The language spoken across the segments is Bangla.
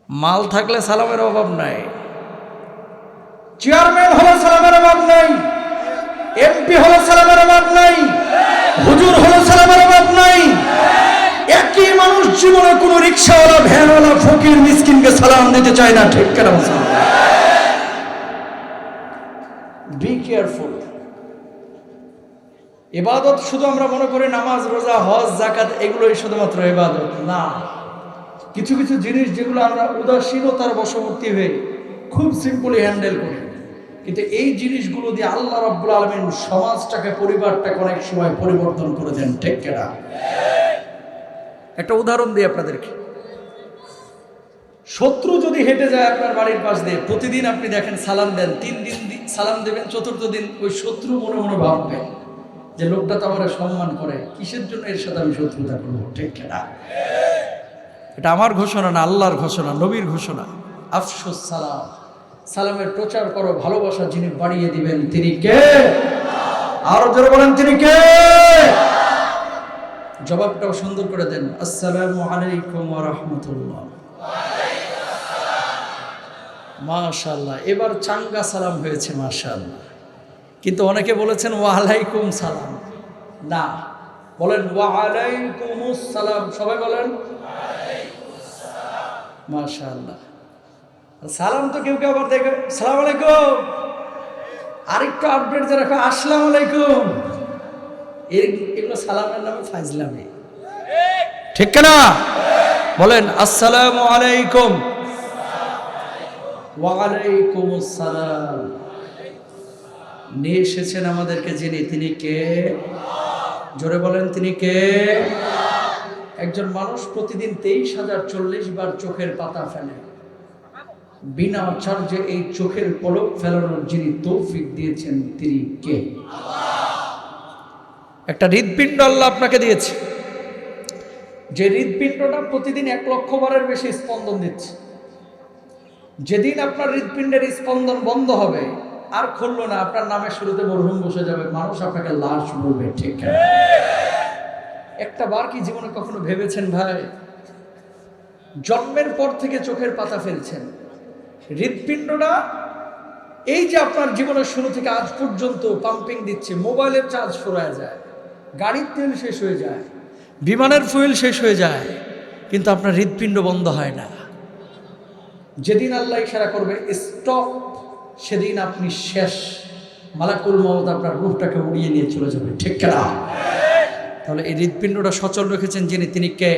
মাল থাকলে সালামের অভাব নাই, চেয়ারম্যান হলে সালামের অভাব নাই, এমপি হলে সালামের অভাব নাই, হুজুর হলে সালামের অভাব নাই। একই মানুষ জীবনে কোনো রিক্সাওয়ালা, ভ্যানওয়ালা, ফকির, মিসকিনকে সালাম দিতে চায় না, ঠিক কেন? Be careful. ইবাদত শুধু আমরা মনে করি নামাজ, রোজা, হজ, যাকাত এগুলোই শুধুমাত্র ইবাদত না। কিছু কিছু জিনিস যেগুলো আমরা উদাসীনতার বশবর্তী হয়ে খুব সিম্পলি হ্যান্ডেল করি, কিন্তু এই জিনিসগুলো দিয়ে আল্লাহ রাব্বুল আলামিন সমাজটাকে, পরিবারটাকে অনেক সময় পরিবর্তন করে দেন, ঠিক কিনা? একটা উদাহরণ দিই আপনাদেরকে। শত্রু যদি হেঁটে যায় আপনার বাড়ির পাশ দিয়ে, প্রতিদিন আপনি দেখেন সালাম দেন, 3 দিন সালাম দেবেন, চতুর্থ দিন ওই শত্রু মনে মনে ভাববে যে লোকটা তো আমার সম্মান করে, কিসের জন্য এর সাথে আমি শত্রুতা করবো, ঠিক কিনা? এটা আমার ঘোষণা না, আল্লাহর ঘোষণা, নবীর ঘোষণা। আফসুস সালাম, সালামের প্রচার করো, ভালোবাসা যিনি বাড়িয়ে দিবেন তিনি কে? আরো জোরে বলেন, তিনি কে? জবাবটাও সুন্দর করে দেন, আসসালামু আলাইকুম ওয়া রাহমাতুল্লাহ। মাশাআল্লাহ, এবার চাঙ্গা সালাম হয়েছে, মাশাআল্লাহ। কিন্তু অনেকে বলেছেন ওয়ালাইকুম সালাম, না, বলেন ওয়ালাইকুমুস সালাম, সবাই বলেন মাশাআল্লাহ। সালাম তো কেউ কেউ আবার দেখে সালাম আলাইকুম, আরেকটু আপডেট যারা আসসালামু আলাইকুম, এগুলো সালামের নামে ফাইজলামি, ঠিক না? বলেন আসসালামু আলাইকুম। ওয়ালাইকুমুস সালাম। নিয়ে এসেছেন আমাদেরকে যিনি, তিনি কে? জোরে বলেন, তিনি কে? একজন মানুষ প্রতিদিন 23,040 বার চোখের পাতা ফেলে, বিনা চার্জে এই চোখের পলক ফেলানোর যিনি তৌফিক দিয়েছেন তিনি কে? একটা হৃদপিণ্ড আল্লাহ আপনাকে দিয়েছে, যে হৃদপিণ্ডটা প্রতিদিন 1 লক্ষ বারের বেশি স্পন্দন দিচ্ছে। যেদিন আপনার হৃদপিণ্ডের স্পন্দন বন্ধ হবে, আর খুললো না, আপনার নামের শুরুতে মরহুম বসে যাবে, মানুষ আপনাকে লাশ বলবে, ঠিক না? একটা বার কি জীবনে কখনো ভেবেছেন ভাই, জন্মের পর থেকে চোখের পাতা ফেলছেন, হৃদপিণ্ডটা এই যে আপনার জীবনের শুরু থেকে আজ পর্যন্ত পাম্পিং দিচ্ছে, মোবাইলের চার্জ ফুরায় যায়, গাড়ির তেল শেষ হয়ে যায়, বিমানের ফুয়েল শেষ হয়ে যায়, কিন্তু আপনার হৃদপিণ্ড বন্ধ হয় না। যেদিন আল্লাহ ইশারা করবে স্টপ, সেদিন আপনি শেষ, মালাকুল মউত আপনার রূহটাকে উড়িয়ে নিয়ে চলে যাবে, ঠিক না? তাহলে এই হৃদপিণ্ডটা সচল রেখেছেন যিনি, তিনি কে?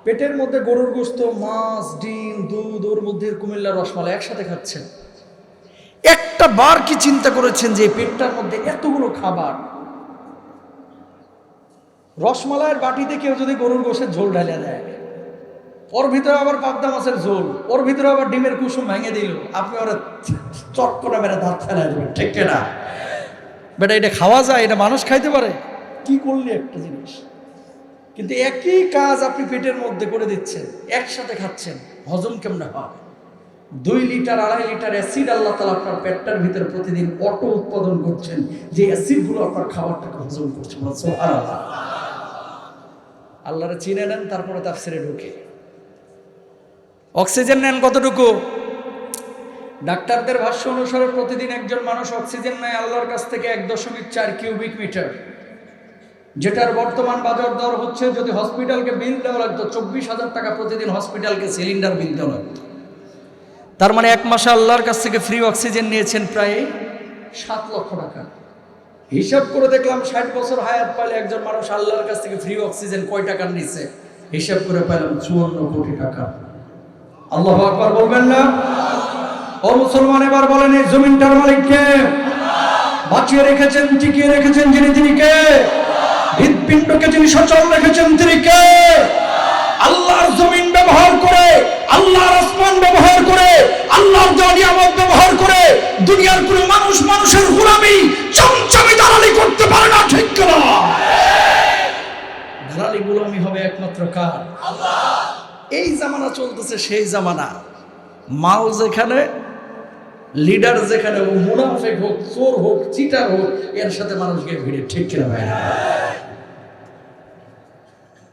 পেটের মধ্যে গরুর গোশত, মাছ, ডিম, দুধ, ওর মধ্যে কুমিল্লার রসমালাই একসাথে খাচ্ছেন, একটা বার কি চিন্তা করেছেন যে পেটটার মধ্যে এতগুলো খাবার, রসমালাইয়ের বাটিতে কেউ যদি গরুর গোশের ঝোল ঢালিয়ে দেয়, ওর ভিতরে আবার পাবদা মাছের ঝোল, ওর ভিতরে আবার ডিমের কুসুম ভেঙে দিল, আপনি ওরা চট করে মেরে দাঁত ফেলাই দেবেন, ঠিক না? বেটা, এটা খাওয়া যায়? এটা মানুষ খাইতে পারে? কি করলি একটা জিনিস, কিন্তু একই কাজ আপনি পেটের মধ্যে করে দিচ্ছেন, একসাথে খাচ্ছেন, হজম কেমনে হয়? 2 লিটার 2.5 লিটার অ্যাসিড আল্লাহ তাআলা আপনার পেটটার ভিতরে প্রতিদিন অটো উৎপাদন করছেন, যে অ্যাসিডগুলো আপনার খাবারটাকে হজম করছে। সুবহানাল্লাহ। আল্লাহরে চিনে নেন, তারপরে তাফসীরে ঢুকে। অক্সিজেন নেন কতটুকু? ডাক্তারদের ভাষ্য অনুসারে প্রতিদিন একজন মানুষ অক্সিজেন নেয় আল্লাহর কাছ থেকে 1.4 কিউবিক মিটার, যেটার বর্তমান বাজার দর হচ্ছে, যদি হসপিটালকে বিল দেওয়া লাগতো 24,000 টাকা প্রতিদিন, হসপিটালকে সিলিন্ডার বিল দেওয়া লাগতো। তার মানে 1 মাসে আল্লাহর কাছ থেকে ফ্রি অক্সিজেন নিয়েছেন প্রায় 7 লক্ষ টাকা। হিসাব করে দেখলাম 60 বছর হায়াত পাইলে একজন মানুষ আল্লাহর কাছ থেকে ফ্রি অক্সিজেন কয় টাকার নিচ্ছে, হিসাব করে পেলাম 54 কোটি টাকা। আল্লাহু আকবার বলবেন না? ও মুসলমান, এবার বলেন এই জমিনটার মালিক কে? বাঁচিয়ে রেখেছেন, টিকিয়ে রেখেছেন যিনি, তিনি কে? হৃদপিণ্ডকে যিনি সচল রেখেছেন তিনি কে? আল্লাহর জমিন ব্যবহার করে, আল্লাহর আসমান ব্যবহার করে, আল্লাহর নিয়ামত ব্যবহার করে দুনিয়ার কোনো মানুষ মানুষের গোলামি, চমচামি, দালালি করতে পারে না, ঠিক না? দালালি গোলামি হবে একমাত্র কার? আল্লাহ। এই জামানা চলতেছে সেই জামানা, মাল যেখানে, লিডার যেখানে, ও মুনাফিক হোক, চোর হোক, চিটার হোক, এর সাথে মানুষকে ভিড়ে, ঠিক কিনা ভাই?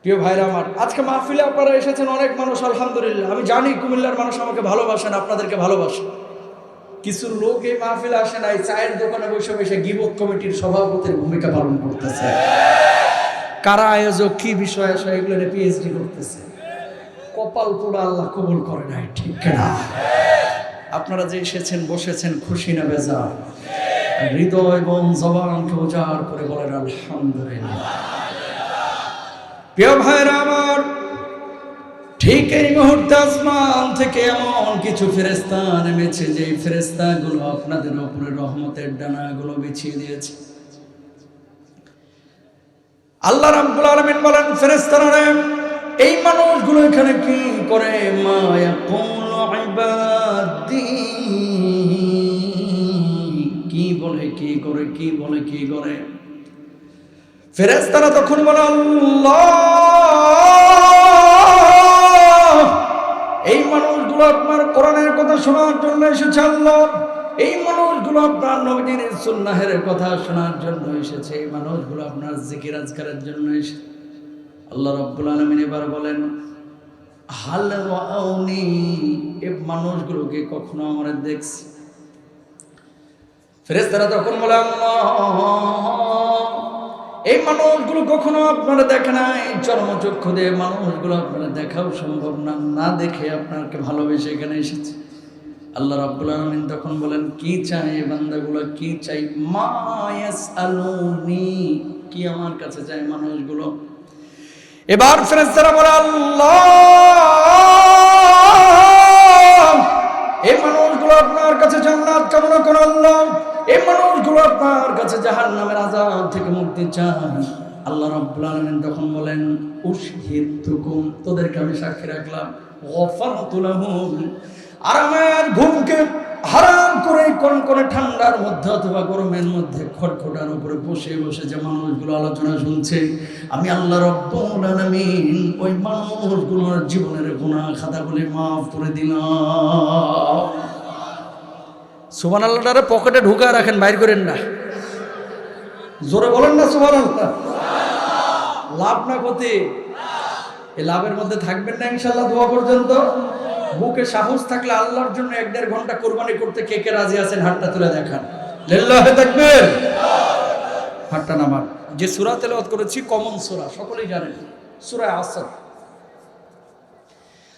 প্রিয় ভাইরা আমার, আজকে মাহফিলে আপনারা এসেছেন অনেক মানুষ, আলহামদুলিল্লাহ। আমি জানি কুমিল্লার মানুষ আমাকে ভালোবাসেন, আপনাদেরকে ভালোবাসেন। কিছু লোক এই মাহফিলে আসে না, এই চায়ের দোকানে বসে বসে গিবত কমিটির সভাপতির ভূমিকা পালন করতেছে। কারা আয়োজক, কি বিষয় আসে, এগুলো নিয়ে পিএইচডি করতেছে। কপাল পোড়া, আল্লাহ কবুল করে নাই, ঠিক না? আপনারা যে এসেছেন, বসেছেন, খুশি না বেজার? হৃদয় এবং জবানকে উজাড় করে বলেন আলহামদুলিল্লাহ। প্রিয় ভাইরা আমার, ঠিক এই মুহূর্তে আসমান থেকে এমন কিছু ফেরেশতা নেমেছে, যে ফেরেশতাগুলো আপনাদের উপরে রহমতের ডানাগুলো বিছিয়ে দিয়েছে। আল্লাহ রাব্বুল আলামিন বলেন, ফেরেশতারা এই মানুষগুলো এখানে কি করে? মা ইয়াকুলু ইবাদি, কি বলে, কি করে, কি বলে, কি করে? ফেরেশতারা তখন বলে, আল্লাহ, এই মানুষগুলো আপনার কোরআনের কথা শোনার জন্য এসেছে। আল্লাহ, এই মানুষগুলো আপনার নবীর সুন্নাহের কথা শোনার জন্য এসেছে। এই মানুষগুলো আপনার জিকির আজকারের জন্য এসেছে। আল্লাহ রাব্বুল আলামিন এবার বলেন, হাল রাআউনি, এই মানুষগুলোকে কখনো আমরা দেখছি? ফেরেশতারা তখন বলে, আল্লাহ, এই মানুষগুলো কখনো আপনারা দেখে নাই, চর্মচক্ষু দিয়ে মানুষগুলো আপনারা দেখাও সম্ভব না, না দেখে আপনাকে ভালোবেসে এখানে এসেছে। আল্লাহ রাব্বুল আলামিন তখন বলেন, কি চাই এই বান্দাগুলো, কি চাই? মা ইয়াসআলুনি, কি আমার কাছে চাই মানুষগুলো? এবার ফেরেশতারা বলে, আল্লাহ, এই মানুষগুলো আপনার কাছে জান্নাত কামনা করে। আল্লাহ, এই মানুষগুলো আপনার কাছে জাহান্নামের আযাব থেকে মুক্তি চায়। আল্লাহ রাব্বুল আলামিন তখন বলেন, উশহিদতুকুম, তোদেরকে আমি সাক্ষী রাখলাম। গফারতু লাহুম, আরামের ঘুমকে হারাম করে কনকনে ঠান্ডার মধ্যে অথবা গরমের মধ্যে খটখটার উপরে বসে বসে যে মানুষগুলো আলোচনা শুনছে, আমি আল্লাহ রাব্বুল আলামিন ওই মানুষগুলোর জীবনের গুনাহ খাতাগুলি মাফ করে দিলাম। সুবহানাল্লাহটারে পকেটে ঢুকায় রাখেন, বাইর করেন না। জোরে বলেন না সুবহানাল্লাহ। লাভ না ক্ষতি? এই লাভের মধ্যে থাকবেন না ইনশাআল্লাহ দোয়া পর্যন্ত। বুকে সাহস থাকলে আল্লাহর জন্য 1-1.5 ঘন্টা কোরবানি করতে কে কে রাজি আছেন? হাতটা তুলে দেখান। লিল্লাহি তাকবীর। হাতটা নামান। যে সূরা তেলাওয়াত করেছি কমন সূরা, সকলেই জানেন, সূরা আসর।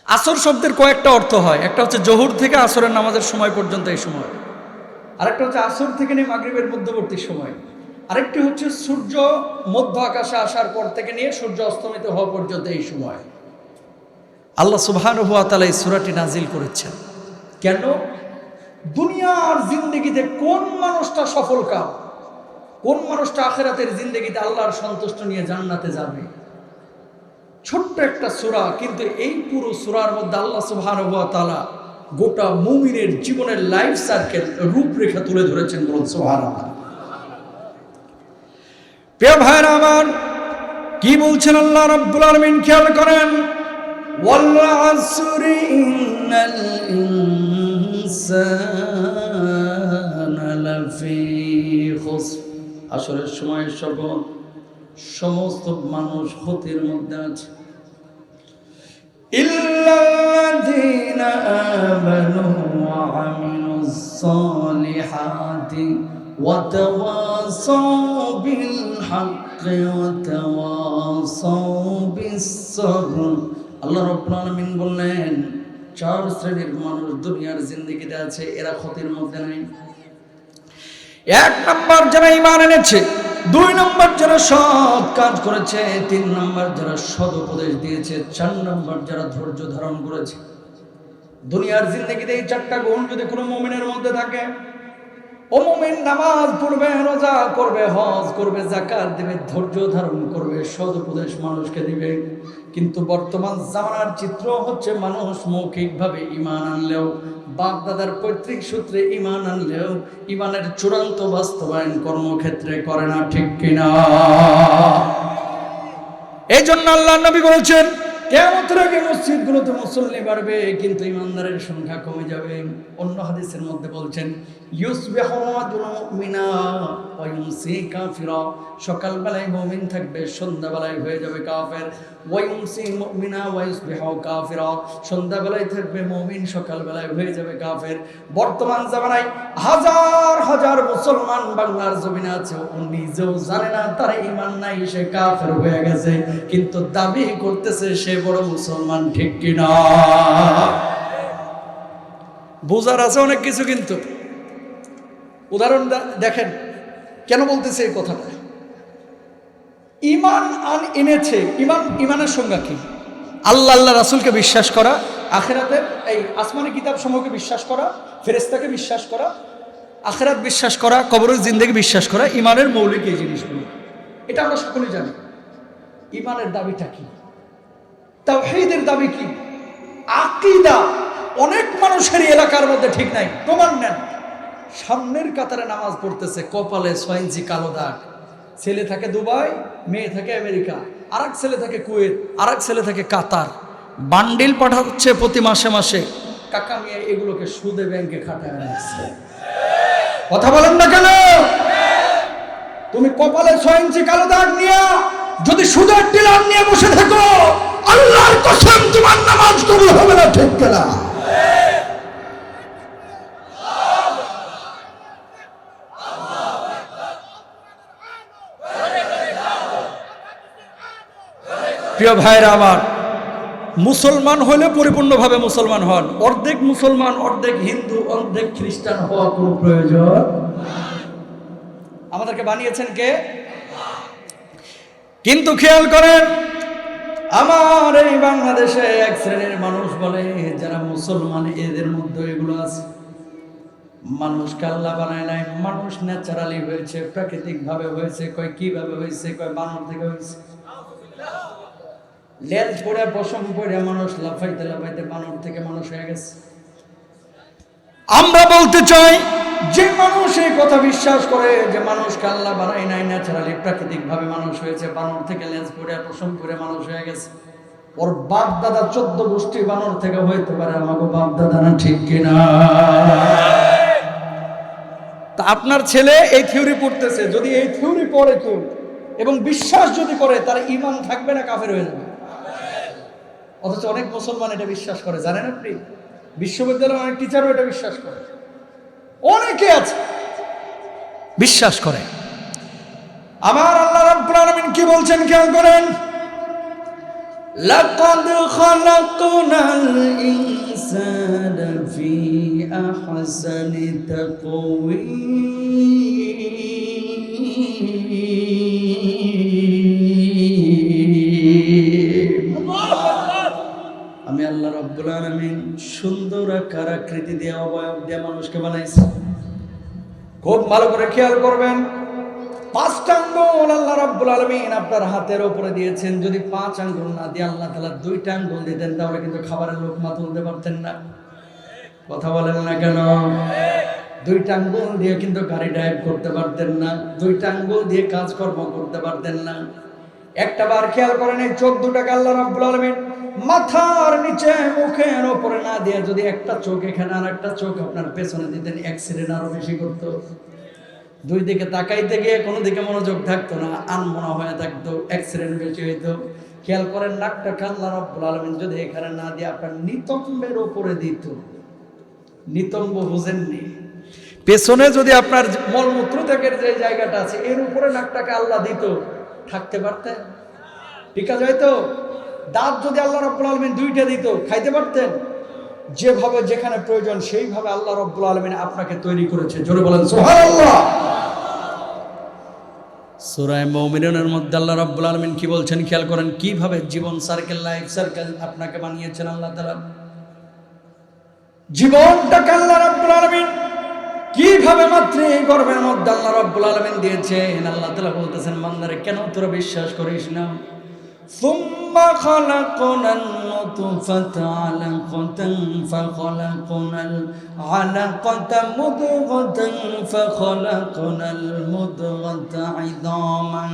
আসর শব্দের কয়েকটা অর্থ হয়। একটা হচ্ছে জোহর থেকে আসরের নামাজের সময় পর্যন্ত এই সময়, আরেকটা হচ্ছে আসর থেকে নিয়ে মাগরিবের মধ্যবর্তী সময়, আরেকটি হচ্ছে সূর্য মধ্য আকাশে আসার পর থেকে নিয়ে সূর্য অস্তমিত হওয়া পর্যন্ত এই সময়। আল্লাহ সুবহানাহু ওয়া তাআলা এই সূরাটি নাজিল করেছেন কেন? দুনিয়ার জিন্দেগিতে কোন মানুষটা সফল কাম, কোন মানুষটা আখিরাতের জিন্দেগিতে আল্লাহর সন্তুষ্ট নিয়ে জান্নাতে যাবে? ছোট্ট একটা সূরা, কিন্তু এই পুরো সূরার মধ্যে আল্লাহ সুবহানাহু ওয়া তাআলা গোটা মুমিনের জীবনের লাইফ সার্কেল, রূপরেখা তুলে ধরেছেন। বলুন সুবহানাল্লাহ। প্রিয় ভাইরা আমার, কি বলছেন আল্লাহ রাব্বুল আলামিন? খেয়াল করেন, ওয়াল আসরি ইন্নাল ইনসানা লাফি খুসর, আসরের সময় শপথ, সমস্ত মানুষ ক্ষতির মধ্যে আছে। ইল্লাল্লাযীনা আমানু ওয়া আমিলুস সালিহাতি ওয়া তাওয়াসাউ বিল হাক্কি ওয়া তাওয়াসাউ বিস সাবর। আল্লাহ রাব্বুল আলামিন বললেন, 4 শ্রেণীর মানুষ দুনিয়ার জিন্দেগিতে আছে, এরা ক্ষতির মধ্যে নাই। 1 নম্বর যারা ঈমান এনেছে, 2 নম্বর যারা সৎ কাজ করেছে, 3 নম্বর যারা সৎ উপদেশ দিয়েছে, 4 নম্বর যারা ধৈর্য ধারণ করেছে। দুনিয়ার জিন্দেগিতে এই 4টা গুণ যদি কোনো মুমিনের মধ্যে থাকে, ও মুমিন নামাজ পড়বে, রোজা করবে, হজ করবে, যাকাত দেবে, ধৈর্য ধারণ করবে, সৎ উপদেশ মানুষকে দিবে। কিন্তু বর্তমান জামানার চিত্র হচ্ছে, মানুষ মৌখিকভাবে ঈমান আনলেও, বাপ দাদার পৈতৃক সূত্রে ঈমান আনলেও ঈমানের চূড়ান্ত বাস্তবায়ন কর্মক্ষেত্রে করে না, ঠিক কিনা? এই জন্য আল্লাহর নবী বলেছেন, কিয়ামতের আগে মসজিদগুলোতে মুসল্লি বাড়বে, কিন্তু ঈমানদারের সংখ্যা কমে যাবে। অন্য হাদিসের মধ্যে বলছেন, ইউসবিহু রাজুলুন মুমিনা ওয়া ইউমসি কাফিরা, সকালবেলায় মুমিন থাকবে, সন্ধ্যাবেলায় হয়ে যাবে কাফের। ওয়ায়ুমসি মুমিনা ওয়ায়ুসবিহু কাফিরা, সন্ধ্যাবেলায় থাকবে মুমিন, সকালবেলায় হয়ে যাবে কাফের। বর্তমান জামানায় হাজার হাজার মুসলমান বাংলার জমিনে আছে, ও নিজেও জানে না তার ঈমান নাই, সে কাফের হয়ে গেছে, কিন্তু দাবি করতেছে সে বড় মুসলমান। ঠিক কিনা? বোঝার আছে অনেক কিছু। কিন্তু উদাহরণ দেখেন, কেন বলতেছে এই কথাটা? ঈমান এনেছে। ঈমানের সংজ্ঞা কি? আল্লাহ রাসূলকে বিশ্বাস করা, আখিরাতের এই আসমানি কিতাব সমূহকে বিশ্বাস করা, ফেরেশতাকে বিশ্বাস করা, আখিরাত বিশ্বাস করা, কবরের জিন্দেগি বিশ্বাস করা, ঈমানের মৌলিক এই জিনিসগুলো। এটা আমরা সকলেই জানি। ঈমানের দাবিটা কি? তাওহীদের দাবি কি? আকীদা। অনেক মানুষের এলাকার মধ্যে ঠিক নাই। প্রমাণ নেন। সামনের কাতারে নামাজ পড়তেছে, কপালে 6 ইঞ্চি কালো দাগ। ছেলে থাকে দুবাই, মেয়ে থাকে আমেরিকা, আরেক ছেলে থাকে কুয়েত, আরেক ছেলে থাকে কাতার। বান্ডিল পাঠাচ্ছে প্রতি মাসে মাসে। কাকা মিয়া এগুলোকে সুদে ব্যাংকে খাটায় রাখছে। কথা বলেন না কেন? তুমি কপালে 6 ইঞ্চি কালো দাগ নিয়ে যদি সুদের ডিলার নিয়ে বসে থাকো, আল্লাহর কসম তোমার নামাজ কবুল হবে না। ঠিক কিনা? প্রিয় ভাইরা আমার, মুসলমান হলে পরিপূর্ণভাবে মুসলমান হন। অর্ধেক মুসলমান, অর্ধেক হিন্দু, অর্ধেক খ্রিস্টান হওয়া কোনো প্রয়োজন। আমাদেরকে বানিয়েছেন কে? কিন্তু খেয়াল করেন, আমার এই বাংলাদেশে এক শ্রেণীর মানুষ বলে যারা মুসলমান, এদের মধ্যে এগুলো আছে। মানুষকে আল্লাহ বানায় নাই, মানুষ ন্যাচারালি হয়েছে, প্রাকৃতিক ভাবে হয়েছে। কয় কিভাবে হয়েছে? কয় বানর থেকে হয়েছে। লেজ পড়ে পশম পড়ে মানুষ লাফাইতে লাফাইতে বানর থেকে মানুষ হয়ে গেছে। আমরা বলতে চাই, যে মানুষ এই কথা বিশ্বাস করে যে মানুষকে আল্লাহ বানায় নাই, ন্যাচারালি প্রাকৃতিক ভাবে মানুষ হয়েছে, বানর থেকে লেজ পড়ে পশম পড়ে মানুষ হয়ে গেছে, ওর বাপ দাদা 14 গোষ্ঠী বানর থেকে হইতে পারে। আমাকে বাপ দাদা না। ঠিক কিনা? তা আপনার ছেলে এই থিওরি পড়তেছে, যদি এই থিওরি পড়ে কেউ এবং বিশ্বাস যদি করে, তার ঈমান থাকবে না, কাফের হয়ে যাবে। অথচ অনেক মুসলমান এটা বিশ্বাস করে, জানেন আপনি? বিশ্ববিদ্যালয়ের অনেক টিচারও এটা বিশ্বাস করে, অনেকে আছে বিশ্বাস করে। আমার আল্লাহ রাব্বুল আলামিন কি বলছেন খেয়াল করেন, লাকাদ খালাকনাল ইনসানা ফি আহসানি তাকওয়ীম। আমি আল্লাহ রাব্বুল আলামিন সুন্দর আকার আকৃতি দিয়ে, অবয়ব দিয়ে মানুষকে বানাইছি। খুব ভালো করে খেয়াল করবেন, 5টা আঙ্গুল আল্লাহ রাব্বুল আলামিন আপনার হাতের উপরে দিয়েছেন। যদি 5 আঙ্গুল না দিয়ে আল্লাহ তাআলা 2টা আঙ্গুল দিতেন, তাহলে কিন্তু খাবারের লোকমা তুলতে পারতেন না। কথা বলেন না কেন? 2টা আঙ্গুল দিয়ে কিন্তু গাড়ি ড্রাইভ করতে পারতেন না, 2টা আঙ্গুল দিয়ে কাজকর্ম করতে পারতেন না। একটা বার খেয়াল করেন, এই চোখ দুটাকে আল্লাহ রাব্বুল আলামিন মাথার নিচে মুখের উপরে না দিয়ে যদি একটা চোখ এখানে আর একটা চোখ আপনার পেছনে দিতেন, অ্যাক্সিডেন্ট আরো বেশি করতো। 2 দিকে তাকাইতে গিয়ে কোনো দিকে মনোযোগ থাকতো না, আনমনা হয়ে থাকতো, অ্যাক্সিডেন্ট বেশি হইতো। খেয়াল করেন, নাকটাকে আল্লাহ রাব্বুল আলামিন যদি এখানে না দিয়ে আপনার নিতম্বের উপরে দিত, নিতম্ব বুঝেননি? পেছনে যদি আপনার মলমূত্র ত্যাগের যে জায়গাটা আছে, এর উপরে নাকটাকে আল্লাহ দিত, থাকতে পারতেন? টিকা যাইতো? দাঁত যদি আল্লাহ রাব্বুল আলামিন 2টা দিত, খাইতে পারতেন? যেভাবে যেখানে প্রয়োজন সেইভাবে আল্লাহ রাব্বুল আলামিন আপনাকে তৈরি করেছে। জোরে বলেন সুবহানাল্লাহ। সূরা মুমিনুনের মধ্যে আল্লাহ রাব্বুল আলামিন কি বলছেন খেয়াল করেন, কিভাবে জীবন সার্কেল, লাইফ সার্কেল আপনাকে বানিয়েছেন আল্লাহ তাআলা। জীবনটাকে আল্লাহ রাব্বুল আলামিন কিভাবে মাত্র এই গর্ভের মধ্যে আল্লাহ রাব্বুল আলামিন দিয়েছেন। আল্লাহ তাআলা বলতেছেন, বান্দারে কেন তোরা বিশ্বাস করিস না? ثم خلقنا النطفة علقة فخلقنا العلقة مضغة فخلقنا المضغة عظاما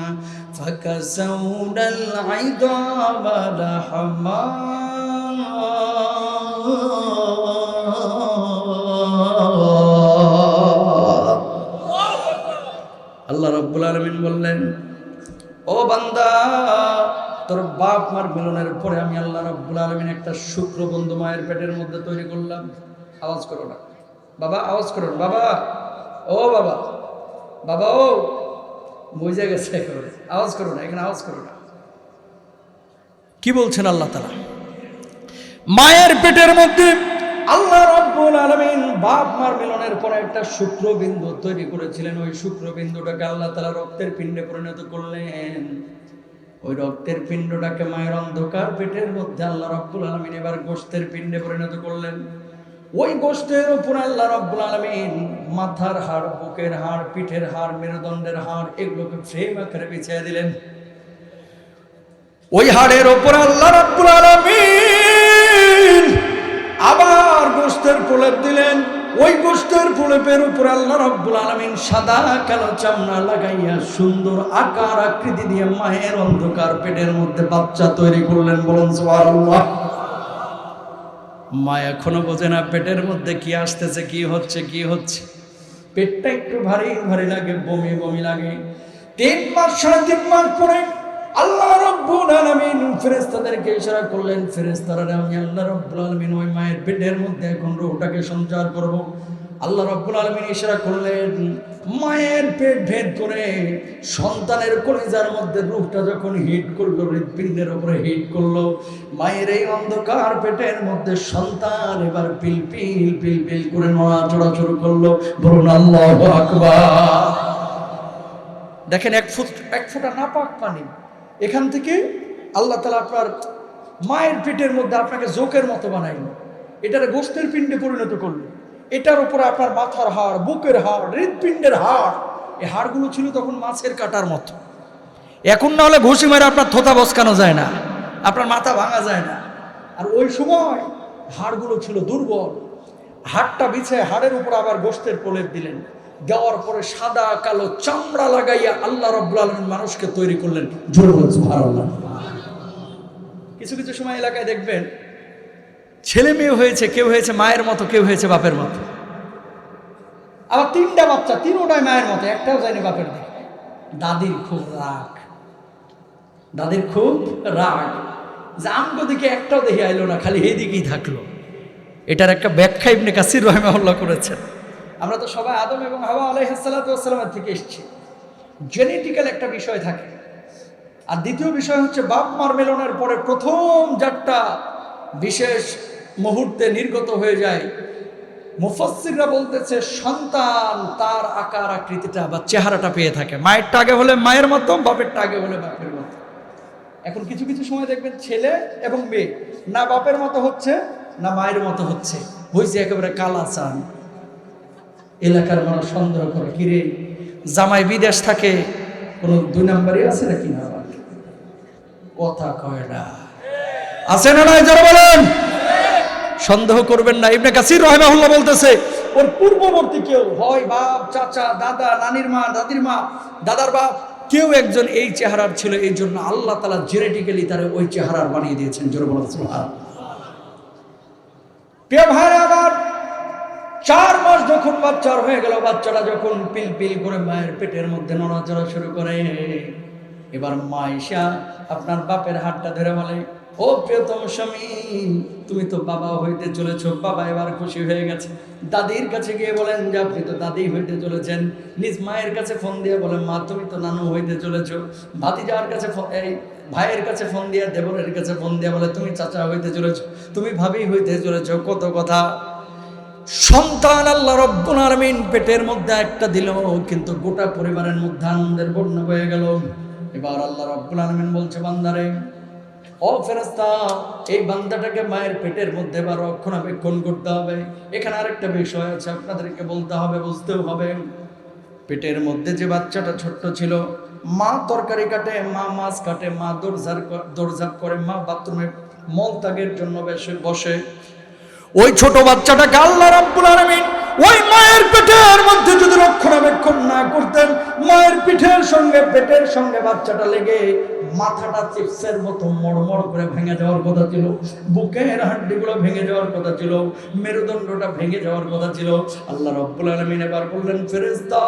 فكسونا العظام لحما আল্লাহ রাব্বুল আলামিন বললেন, ও বান্দা, তোর বাপ মার মিলনের পরে আমি আল্লাহ রাব্বুল আলামিন একটা শুক্র বন্ধু মায়ের পেটের মধ্যে তৈরি করলাম। আওয়াজ করো না বাবা, আওয়াজ করো না বাবা, ও বাবা, বাবা ও বুঝে গেছে একেবারে, আওয়াজ করো না, এখানে আওয়াজ করো না। কি বলছেন আল্লাহ তাআলা? মায়ের পেটের মধ্যে আল্লাহ রাব্বুল আলামিন বাপ মার মিলনের পরে একটা শুক্রবিন্দু তৈরি করেছিলেন। ওই শুক্রবিন্দুটাকে আল্লাহ তাআলা রক্তের পিণ্ডে পরিণত করলেন। ওই রক্তের পিণ্ডটাকে মায়ের অন্ধকার পেটের মধ্যে আল্লাহ রাব্বুল আলামিন এবার গোশতের পিণ্ডে পরিণত করলেন। ওই গোশতের উপর আল্লাহ রাব্বুল আলামিন মাথার হাড়, বুকের হাড়, পিঠের হাড়, মেরুদণ্ডের হাড় এগুলোকে ফ্রেম আকারে বিছিয়ে দিলেন। ওই হাড়ের উপর আল্লাহ রাব্বুল আলামিন আবার গোশতের প্রলেপ দিলেন। ওই গোশতের প্রলেপের উপর আল্লাহ রাব্বুল আলামিন সাদা কালো চামড়া লাগাইয়া সুন্দর আকার আকৃতি দিয়ে মায়ের অন্ধকার পেটের মধ্যে বাচ্চা তৈরি করলেন। বলুন সুবহানাল্লাহ। মা এখনো বোঝে না পেটের মধ্যে কি আসতেছে, কি হচ্ছে, কি হচ্ছে। পেটটা একটু ভারী ভারী লাগে, বমি বমি লাগে। 3 মাস 3.5 মাস পরে আল্লাহ রাব্বুল আলামিন ফেরেশতাদেরকে ইশারা করলেন, ফেরেশতারা আমি আল্লাহ রাব্বুল আলামিন ওই মায়ের পেটের মধ্যে এখন রূহটাকে সঞ্চার করব। আল্লাহ রাব্বুল আলামিন ইশারা করলেন, মায়ের পেট ভেদ করে সন্তানের কলিজার মধ্যে রূহটা যখন হিট করলো, হৃৎপিণ্ডের উপরে হিট করলো, মায়ের এই অন্ধকার পেটের মধ্যে সন্তান এবার পিলপিল পিলপিল করে নড়াচড়া শুরু করলো। বলুন আল্লাহু আকবার। দেখেন এক ফোঁটা নাপাক পানি এখান থেকে আল্লাহ তাআলা আপনার মায়ের পেটের মধ্যে আপনাকে জোকের মতো বানাইল, এটার গোশতের পিণ্ডে পরিণত করলো। এটার উপরে আপনার মাথার হাড়, বুকের হাড়, হৃৎপিণ্ডের হাড়, এই হাড়গুলো ছিল তখন মাছের কাটার মতো। এখন না হলে ঘুষি মেরে আপনার থোতা বসকানো যায় না, আপনার মাথা ভাঙা যায় না। আর ওই সময় হাড়গুলো ছিল দুর্বল। হাড়টা বিছায় হাড়ের উপর আবার গোশতের প্রলেপ দিলেন। দেওয়ার পরে সাদা কালো চামড়া লাগাইয়া আল্লাহ রাব্বুল আলামিন মানুষকে তৈরি করলেন। জোরে বলুন সুবহানাল্লাহ। কিছু কিছু সময় এলাকায় দেখবেন ছেলে মেয়ে হয়েছে, কেউ হয়েছে মায়ের মতো, কেউ হয়েছে বাপের মতো। আবার 3টা বাচ্চা, 3টাই মায়ের মতো, একটাও যায়নি বাপের দিকে। দাদির খুব রাগ, দাদির খুব রাগ যে আমগো দিকে একটাও দেখে আইলো না, খালি এই দিকেই থাকলো। এটার একটা ব্যাখ্যা ইবনে কাসির রাহিমাহুল্লাহ করেছেন। আমরা তো সবাই আদম এবং হাওয়া আলাইহিস সালাতু ওয়াস সালামের থেকে এসেছি। জেনেটিক্যাল একটা বিষয় থাকে। আর দ্বিতীয় বিষয় হচ্ছে বাপ মার মিলনের পরে প্রথম যারটা বিশেষ মুহূর্তে নির্গত হয়ে যায়, মুফাসসিররা বলতেছে সন্তান তার আকার আকৃতিটা বা চেহারাটা পেয়ে থাকে। মায়েরটা আগে হলে মায়ের মতো, বাপেরটা আগে হলে বাপের মতো। এখন কিছু কিছু সময় দেখবেন ছেলে এবং মেয়ে না বাপের মতো হচ্ছে না মায়ের মতো হচ্ছে, হয়েছে একেবারে কালা চান। এলাকার মানুষ সন্দেহ করে, কিরে জামাই বিদেশ থাকে, কোনো 2 নাম্বারই আছে নাকি? না, কথা কয় না, আছে না নাই যারা বলেন। সন্দেহ করবেন না। ইবনে কাসির রাহিমাহুল্লাহ বলতেছে ওর পূর্ববর্তী কেউ হয় বাপ, চাচা, দাদা, নানির মা, দাদির মা, দাদার বাপ, কেউ একজন এই চেহারার ছিল। এই জন্য আল্লাহ তাআলা জেনেটিক্যালি তারে ওই চেহারার বানিয়ে দিয়েছেন। জোরে বলেন সুবহানাল্লাহ। প্রিয় ভাইরা আমার, 4 মাস যখন বাচ্চার হয়ে গেল, বাচ্চাটা যখন পিলপিল করে মায়ের পেটের মধ্যে নড়াচড়া শুরু করে, এবার মা ঈশা আপনার বাপের হাতটা ধরে বলে, ও প্রিয়তম স্বামী, তুমি তো বাবা হইতে চলেছ। বাবা এবার খুশি হয়ে গেছে। দাদির কাছে গিয়ে বলেন যে আপনি তো দাদি হইতে চলেছেন। নিজ মায়ের কাছে ফোন দিয়ে বলেন, মা তুমি তো নানু হইতে চলেছ। ভাতিজার কাছে, এই ভাইয়ের কাছে ফোন দিয়ে, দেবরের কাছে ফোন দিয়ে বলে তুমি চাচা হইতে চলেছ, তুমি ভাবি হইতে চলেছ। কত কথা। সন্তান আল্লাহ রাব্বুল আলামিন পেটের মধ্যে একটা দিল, কিন্তু গোটা পরিবারের মধ্যে আনন্দের বন্যা বয়ে গেল। এবার আল্লাহ রাব্বুল আলামিন বলছে, বান্দারে, ও ফেরেশতা, এই বান্দাটাকে মায়ের পেটের মধ্যে বা রক্ষণাবেক্ষণ করতে হবে। এখানে আরেকটা বিষয় আছে, আপনাদেরকে বলতে হবে, বুঝতেও হবে। পেটের মধ্যে যে বাচ্চাটা ছোট্ট ছিল, মা তরকারি কাটে, মা মাছ কাটে, মা দৌড়ঝাঁপ করে, মা বাথরুমে মলত্যাগের জন্য বসে। ওই ছোট বাচ্চাটাকে আল্লাহ রাব্বুল আলামিন ওই মায়ের পেটের মধ্যে যদি রক্ষণাবেক্ষণ না করতেন, মায়ের পিঠের সঙ্গে পেটের সঙ্গে বাচ্চাটা লেগে মাথাটা চিপসের মতো মড়মড় করে ভেঙে যাওয়ার কথা ছিল, বুকের হাড্ডিগুলো ভেঙে যাওয়ার কথা ছিল, মেরুদণ্ডটা ভেঙে যাওয়ার কথা ছিল। আল্লাহ রাব্বুল আলামিন এবার বললেন, ফেরেশতা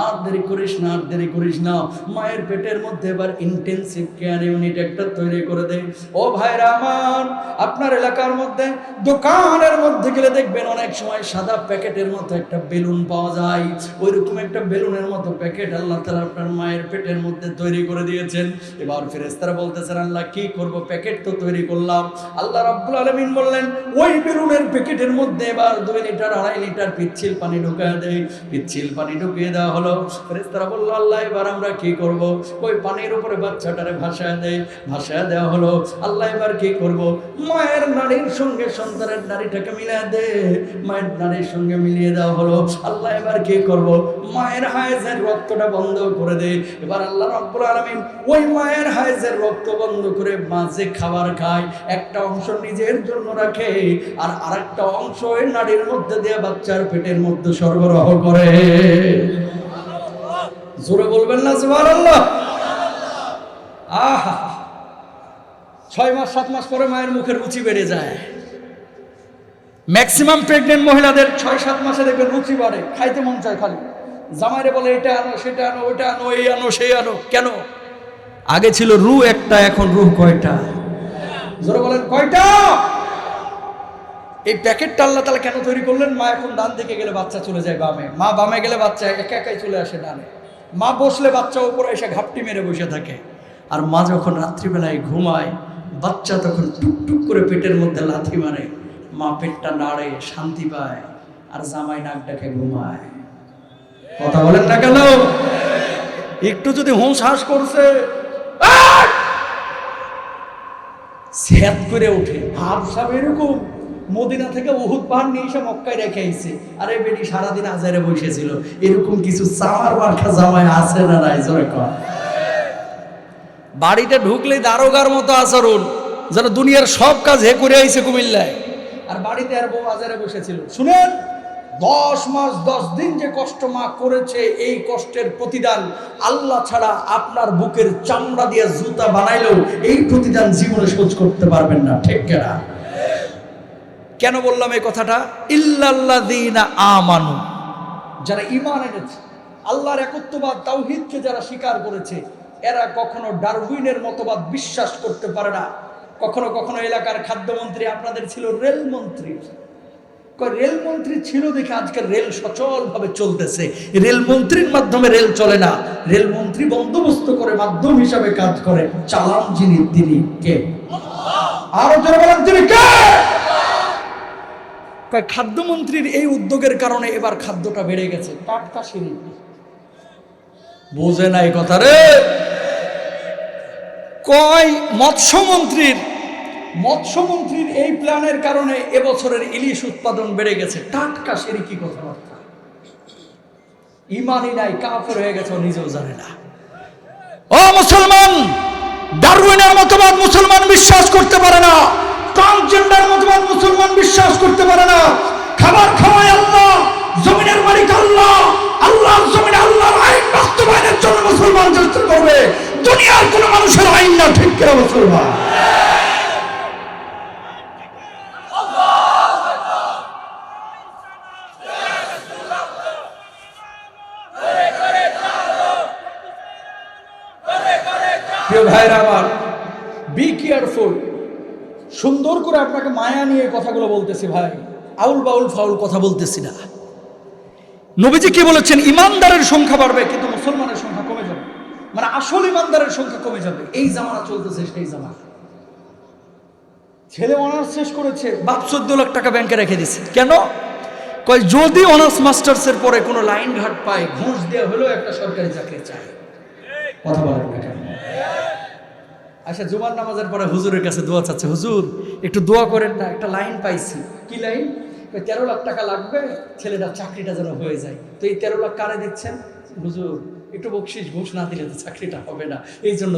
আর দেরি করিস না, আর দেরি করিস না, মায়ের পেটের মধ্যে এবার ইন্টেনসিভ কেয়ার ইউনিট একটা তৈরি করে দে। ও ভাইরা আমার, আপনার এলাকার মধ্যে দোকানের মধ্যে গেলে দেখবেন অনেক সময় সাদা প্যাকেটের মতো একটা বেলুন পাওয়া যায়। ওইরকম একটা বেলুনের মতো প্যাকেট আল্লাহ তাআলা আপনার মায়ের পেটের মধ্যে তৈরি করে দিয়েছেন। এবার ফেরেশতারা বলতেছেন, আল্লাহ কি করব, প্যাকেট তো তৈরি করলাম। আল্লাহ রাব্বুল আলামিন বললেন, ওই বেলুনের প্যাকেটের মধ্যে এবার 2 লিটার 2.5 লিটার পিচ্ছিল পানি ঢুকিয়ে দেয়। পিচ্ছিল পানি ঢুকিয়ে দেওয়া হলো। ফেরেশতারা বলল, আল্লাহ এবার আমরা কি করব? ওই পানির উপরে বাচ্চাটারে ভাসায় দেয়, ভাসায় দেওয়া হলো। আল্লাহ এবার কি করব? মায়ের নাড়ির সঙ্গে সন্তানের নাড়িটাকে মিলিয়ে দে। মায়ের নাড়ির সঙ্গে মিলিয়ে দেওয়া হলো। আল্লাহ এবার কি করব? মায়ের হায়েজের রক্তটা বন্ধ করে দে। এবার আল্লাহ রাব্বুল আলামিন ওই মায়ের হায়েজের রক্ত বন্ধ করে মা যে খাবার খায়, একটা অংশ নিজের জন্য রাখে আর আরেকটা অংশ ওই নাড়ির মধ্যে দিয়ে বাচ্চার পেটের মধ্যে সরবরাহ করে। জোরে বলবেন না সুবহানাল্লাহ? আহা, 6 মাস 7 মাস পরে মায়ের মুখের রুচি বেড়ে যায়। ম্যাক্সিমাম প্রেগনেন্ট মহিলাদের 6-7 মাসে দেখবেন রুচি বাড়ে, খাইতে মন চায় খালি। জামাইরে বলে এটা আনো, সেটা আনো, ওটা আনো, এই আনো, সেই আনো। কেন? আগে ছিল রু একটা, এখন রু কয়টা? জোরে বলেন কয়টা? এই প্যাকেটটা আল্লাহ তাআলা কেন তৈরি করলেন? মা এখন ডান দিকে গেলে বাচ্চা চলে যায় বামে, মা বামে গেলে বাচ্চা একা একাই চলে আসে ডানে। মা বসলে বাচ্চা উপরে এসে ঘাপটি মেরে বসে থাকে। আর মা যখন রাত্রিবেলায় ঘুমায়, বাচ্চা তখন টুকটুক করে পেটের মধ্যে লাথি মারে। মা পেটটা নাড়ে, শান্তি পায়, আর জামাই নাক ডাকে ঘুমায়। কথা বলেন না কেন? একটু যদি হুঁশ হাঁস করছে স্যাত করে ওঠে। ভাবসাব এরকম মদিনা থেকে উহুদ পাহাড় নিয়ে এসে মক্কায় রেখে আইছে। আরে বেটি সারাদিন আজারে বসেছিল। এরকম কিছু চামার মার্কা জামাই আছে না নাই? জোরে কর। বাড়িতে ঢুকলে দারোগার মতো আচরণ, যেন দুনিয়ার সব কাজ হে করে আইছে কুমিল্লায়। আর বাড়িতে আর বউ আজারে বসেছিল। শুনেন, 10 মাস 10 দিন যে কষ্ট মা করেছে, এই কষ্টের প্রতিদান আল্লাহ ছাড়া আপনার বুকের চামড়া দিয়ে জুতা বানাইলেও এই প্রতিদান জীবনে শোধ করতে পারবেন না। ঠিক কিনা? কেন বললাম এই কথাটা? ইল্লাল্লাযীনা আমানু, যারা ঈমান এনেছে, আল্লাহর একত্ববাদ তাওহীদকে যারা স্বীকার করেছে, এরা কখনো ডারউইনের মতবাদ বিশ্বাস করতে পারে না। কখনো কখনো এলাকার খাদ্যমন্ত্রী আপনাদের ছিল রেলমন্ত্রী। রেলমন্ত্রী ছিল দেখে আজকে রেল সচলভাবে চলতেছে। রেলমন্ত্রীর মাধ্যমে রেল চলে না, রেলমন্ত্রী বন্দোবস্ত করে, মাধ্যম হিসাবে কাজ করে। চালান যিনি, তিনি কে? আরো জোরে বলেন, তিনি কে? খাদ্যমন্ত্রীর এই উদ্যোগের কারণে এবার খাদ্যটা বেড়ে গেছে। টাটকা সিঁড়ি বোঝে নাই কথা রে। কয় মৎস্যমন্ত্রীর এই প্ল্যানের কারণে এবছরের ইলিশ উৎপাদন বেড়ে গেছে। টাটকা সিঁড়ি কি কথাবার্তা! ইমানই নাই, কাফের হয়ে গেছে, নিজেও জানে না। ও মুসলমান, ডারউইনের মতবাদ মুসলমান বিশ্বাস করতে পারে না। ট্রান্সজেন্ডার মতবাদ মুসলমান বিশ্বাস করতে পারে না। খাবার খাওয়ায় আল্লাহ, জমিনের মালিক আল্লাহ। আল্লাহর জমিনে আল্লাহর আইন বাস্তবায়নের জন্য মুসলমান চেষ্টা করবে, দুনিয়ার কোন মানুষের আইন না। ঠিক কিনা মুসলমান? প্রিয় ভাইরা আমার, বি কেয়ারফুল। সুন্দর করে আপনাকে মায়া নিয়ে কথাগুলো বলতেছি ভাই, আউল বাউল ফাউল কথা বলতেছি না। নবীজি কি বলেছেন? ইমানদারের সংখ্যা বাড়বে কিন্তু মুসলমানের সংখ্যা কমে যাবে। মানে আসল ইমানদারের সংখ্যা কমে যাবে। এই জামানা চলতেছে, সেই জামানা। ছেলে অনার্স শেষ করেছে, বাপ 14 লাখ টাকা ব্যাংকে রেখে দিছে। কেন? কয় যদি অনার্স মাস্টার্সের পরে কোনো লাইন ঘাট পায়, ঘুষ দেওয়া হলেও একটা সরকারি চাকরি চায়। কথা বলেন না কেন? আচ্ছা, জুমার নামাজের পরে হুজুরের কাছে দোয়া চাচ্ছে, হুজুর একটু দোয়া করেন না, একটা লাইন পাইছি। কি লাইন? 13 লাখ টাকা লাগবে, ছেলেটার চাকরিটা যেন হয়ে যায়। তো এই 13 লাখ কারে দিচ্ছেন? হুজুর একটু বকশিস, ঘুষ না দিলে তো চাকরিটা হবে না, এই জন্য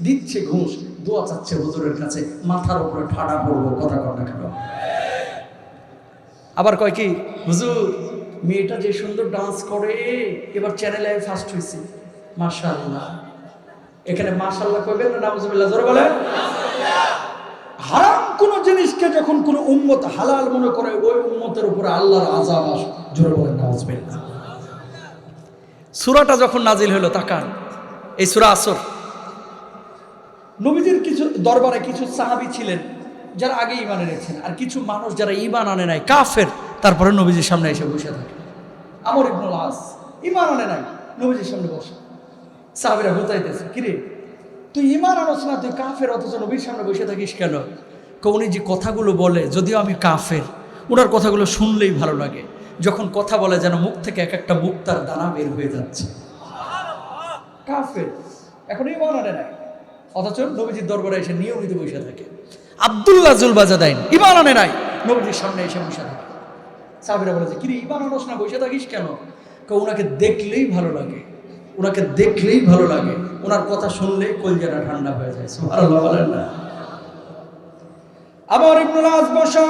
দিচ্ছে ঘুষ। দোয়া চাচ্ছে হুজুরের কাছে, মাথার উপরে ঠাড়া পড়বো। কথা কর না কেন? আবার কয় কি, হুজুর মেয়েটা যে সুন্দর ডান্স করে, এবার চ্যানেলে ফার্স্ট হয়েছে, মাশাআল্লাহ। এখানে মাশাআল্লাহ কইবেন না নাউজুবিল্লাহ? জোরে বলেন। হারাম কোন জিনিসকে যখন কোন উম্মত হালাল মনে করে, ওই উম্মতের উপরে আল্লাহর আযাব আসে। জোরে বলেন নাউজুবিল্লাহ। সূরাটা যখন নাজিল হলো তাকান, এই সূরা আসর। নবীজির কিছু দরবারে কিছু সাহাবী ছিলেন যারা আগে ঈমান এনেছেন, আর কিছু মানুষ যারা ঈমান আনে নাই, কাফের, তারপরে নবীজির সামনে এসে বসে থাকে। আমর ইবনুল আস ঈমান আনে নাই, নবীজির সামনে বসে। সাহাবীরা বুঝাইতেছে, কিরে তুই ঈমান আনস না, তুই কাফের, অথচ নবীর সামনে বসে থাকিস কেন? উনি যে কথাগুলো বলে, যদিও আমি কাফের, ওনার কথাগুলো শুনলেই ভালো লাগে। যখন কথা বলে যেন মুখ থেকে এক একটা মুক্তার দানা বের হয়ে যাচ্ছে। কাফের, এখন ঈমান আনে নাই, অথচ নবীজির দরবারে এসে নিয়মিত বসে থাকে। আব্দুল্লাহ জুলবাজাদাইন ঈমান আনে নাই, নবীজির সামনে এসে বসে থাকে। সাহাবীরা বলে যে, কিরে ঈমান আনস না, বসে থাকিস কেন? ওনাকে দেখলেই ভালো লাগে, ওনাকে দেখলেই ভালো লাগে, ওনার কথা শুনলেই কলিজাটা ঠান্ডা হয়ে যায়। সুবহানাল্লাহ বলেন না? আবার ইবনুল আস বসা,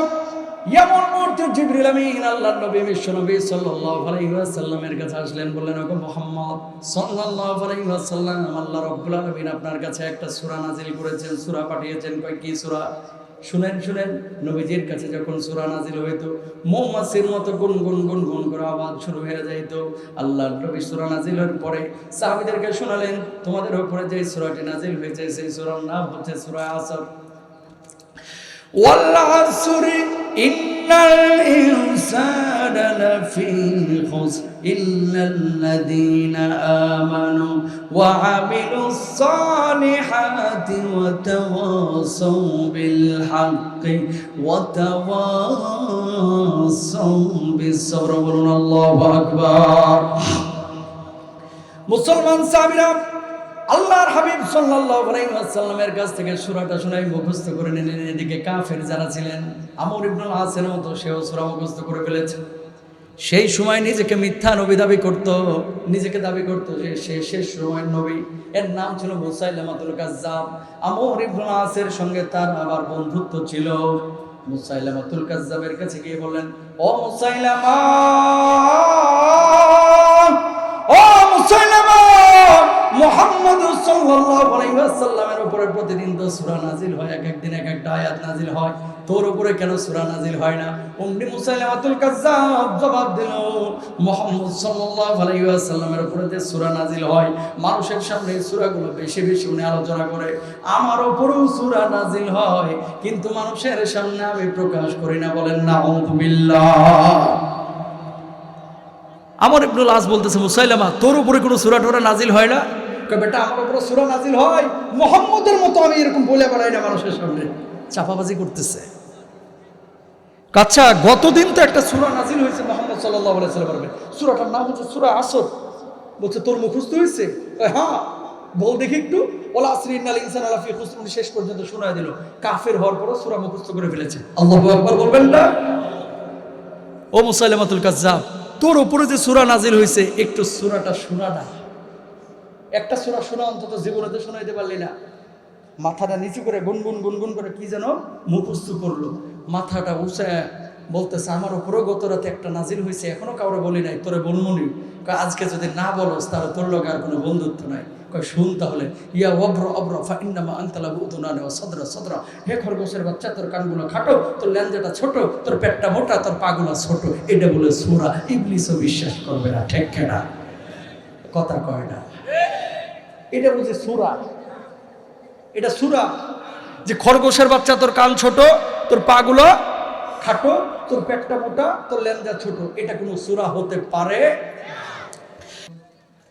এমন মুহূর্তে জিবরিল আমিন আল্লাহর নবী বিশ্বনবী সাল্লাল্লাহু আলাইহি ওয়াসাল্লামের কাছে আসলেন, বললেন, ওগো মুহাম্মদ সাল্লাল্লাহু আলাইহি ওয়াসাল্লাম, আল্লাহ রাব্বুল আলামিন আপনার কাছে একটা সূরা নাজিল করেছেন, সূরা পাঠিয়েছেন। কয় কি সূরা? শুনেন শুনেন। নবীজির কাছে যখন সূরা নাজিল হইতো, মৌমাছির মতো গুনগুন গুনগুন করে আওয়াজ শুরু হয়ে যাইত। আল্লাহর নবী সূরা নাজিলের পরে সাহাবীদেরকে শোনালেন, তোমাদের উপরে যে সূরাটি নাজিল হয়েছে সেই সূরার নাম হচ্ছে সূরা আসর। ওয়াল আসরি ইন্নাল ইনসানা লাফি খুসর ইল্লাল্লাযীনা আমানু ওয়া আমিলুস সালিহাতি ওয়া তাওয়াসাউ বিল হাক্কি ওয়া তাওয়াসাউ বিস সবর। বলুন আল্লাহু আকবার। মুসলমান সাহাবীরা আল্লাহর হাবিব সাল্লাল্লাহু আলাইহি ওয়াসাল্লামের কাছ থেকে সূরাটা শুনে মুখস্থ করে নিলেন। এদিকে কাফের যারা ছিলেন, আমর ইবনুল আসের মতো সেও সূরা মুখস্থ করে ফেলেছে। সেই সময় নিজেকে মিথ্যা নবী দাবি করত, নিজেকে দাবি করত যে সে শেষ সময়ের নবী। এর নাম ছিল মুসাইলামাতুল কাজ্জাব। আমর ইবনুল আসের সঙ্গে তার আবার বন্ধুত্ব ছিল। মুসাইলামাতুল কাজ্জাবের কাছে গিয়ে বললেন, ও মুসাইলামা, ও মুসাইলামা, মুহাম্মদ সাল্লাল্লাহু আলাইহি ওয়াসাল্লামের উপরে প্রতিদিন তো সূরা নাজিল হয়, এক একদিন এক একটা আয়াত নাজিল হয়, তোর উপরে কেন সূরা নাজিল হয় না? অমনি মুসাইলামাতুল কাজ্জাব জবাব দিল, মুহাম্মদ সাল্লাল্লাহু আলাইহি ওয়াসাল্লামের উপরে যে সূরা নাজিল হয়, মানুষের সামনে এই সূরাগুলো বেশি বেশি উনি আলোচনা করে। আমার উপরেও সূরা নাজিল হয়, কিন্তু মানুষের সামনে আমি প্রকাশ করি না। বলেন নাউযুবিল্লাহ। আমর ইবনুল আস বলতেছে, মুসাইলামা, তোর উপরে কোনো সূরা টোরা নাজিল হয় না? কয়, বেটা, আমার উপরে সূরা নাজিল হয়, মুহাম্মদের মতো আমি এরকম বলে বেড়াই না মানুষের সামনে। চাপাবাজি করতেছে। আচ্ছা, গতদিন তো একটা সূরা নাজিল হয়েছে মুহাম্মদ সাল্লাল্লাহু আলাইহি ওয়াসাল্লামের, সূরাটার নাম হচ্ছে সূরা আসর। বলছে, তোর মুখস্থ হয়েছে? হ্যাঁ, বল দেখি একটু। ওয়াল আসরি ইন্নাল ইনসানা লাফি খুসর, উনি শেষ পর্যন্ত শোনায় দিল। কাফের হওয়ার পরও সূরা মুখস্থ করে ফেলেছে। আল্লাহু আকবার বলবেন না? ও মুসাইলামাতুল কাজ্জাব, তোর উপরে যে সূরা নাজিল হয়েছে, একটু সূরাটা শোনা না। একটা সূরা শোনা, অন্তত জীবনে তো শোনাইতে পারলি না। মাথাটা নিচু করে গুনগুন গুনগুন করে কি যেন মুখস্থ করলো। মাথাটা উঁচে বলতেছে, আমার উপরেও গত রাতে একটা নাজিল হয়েছে, এখনো কাউরে বলি নাই, তোরে বলমনি। আজকে যদি না বলস তাহলে তোর লগে আর কোনো বন্ধুত্ব নাই। কয়, শুন তাহলে। ইয়া অব্র অব্র ফা ইন্নামা আনতালা বুতুনানে ও সদরা সদরা। হে খরগোশের বাচ্চা, তোর কানগুলো খাটো, তোর ল্যাঞ্জাটা ছোট, তোর পেটটা মোটা, তোর পাগুলো ছোট। এটা বলে সূরা। ইবলিসও বিশ্বাস করবে না, ঠিক না? কথা কয় না। এটা বলছে সূরা, এটা সূরা। যে খরগোশের বাচ্চা, তোর কান ছোট, তোর পাগুলো খাটো, তোর পেটটা মোটা, তোর ল্যাঞ্জা ছোট, এটা কোনো সূরা হতে পারে?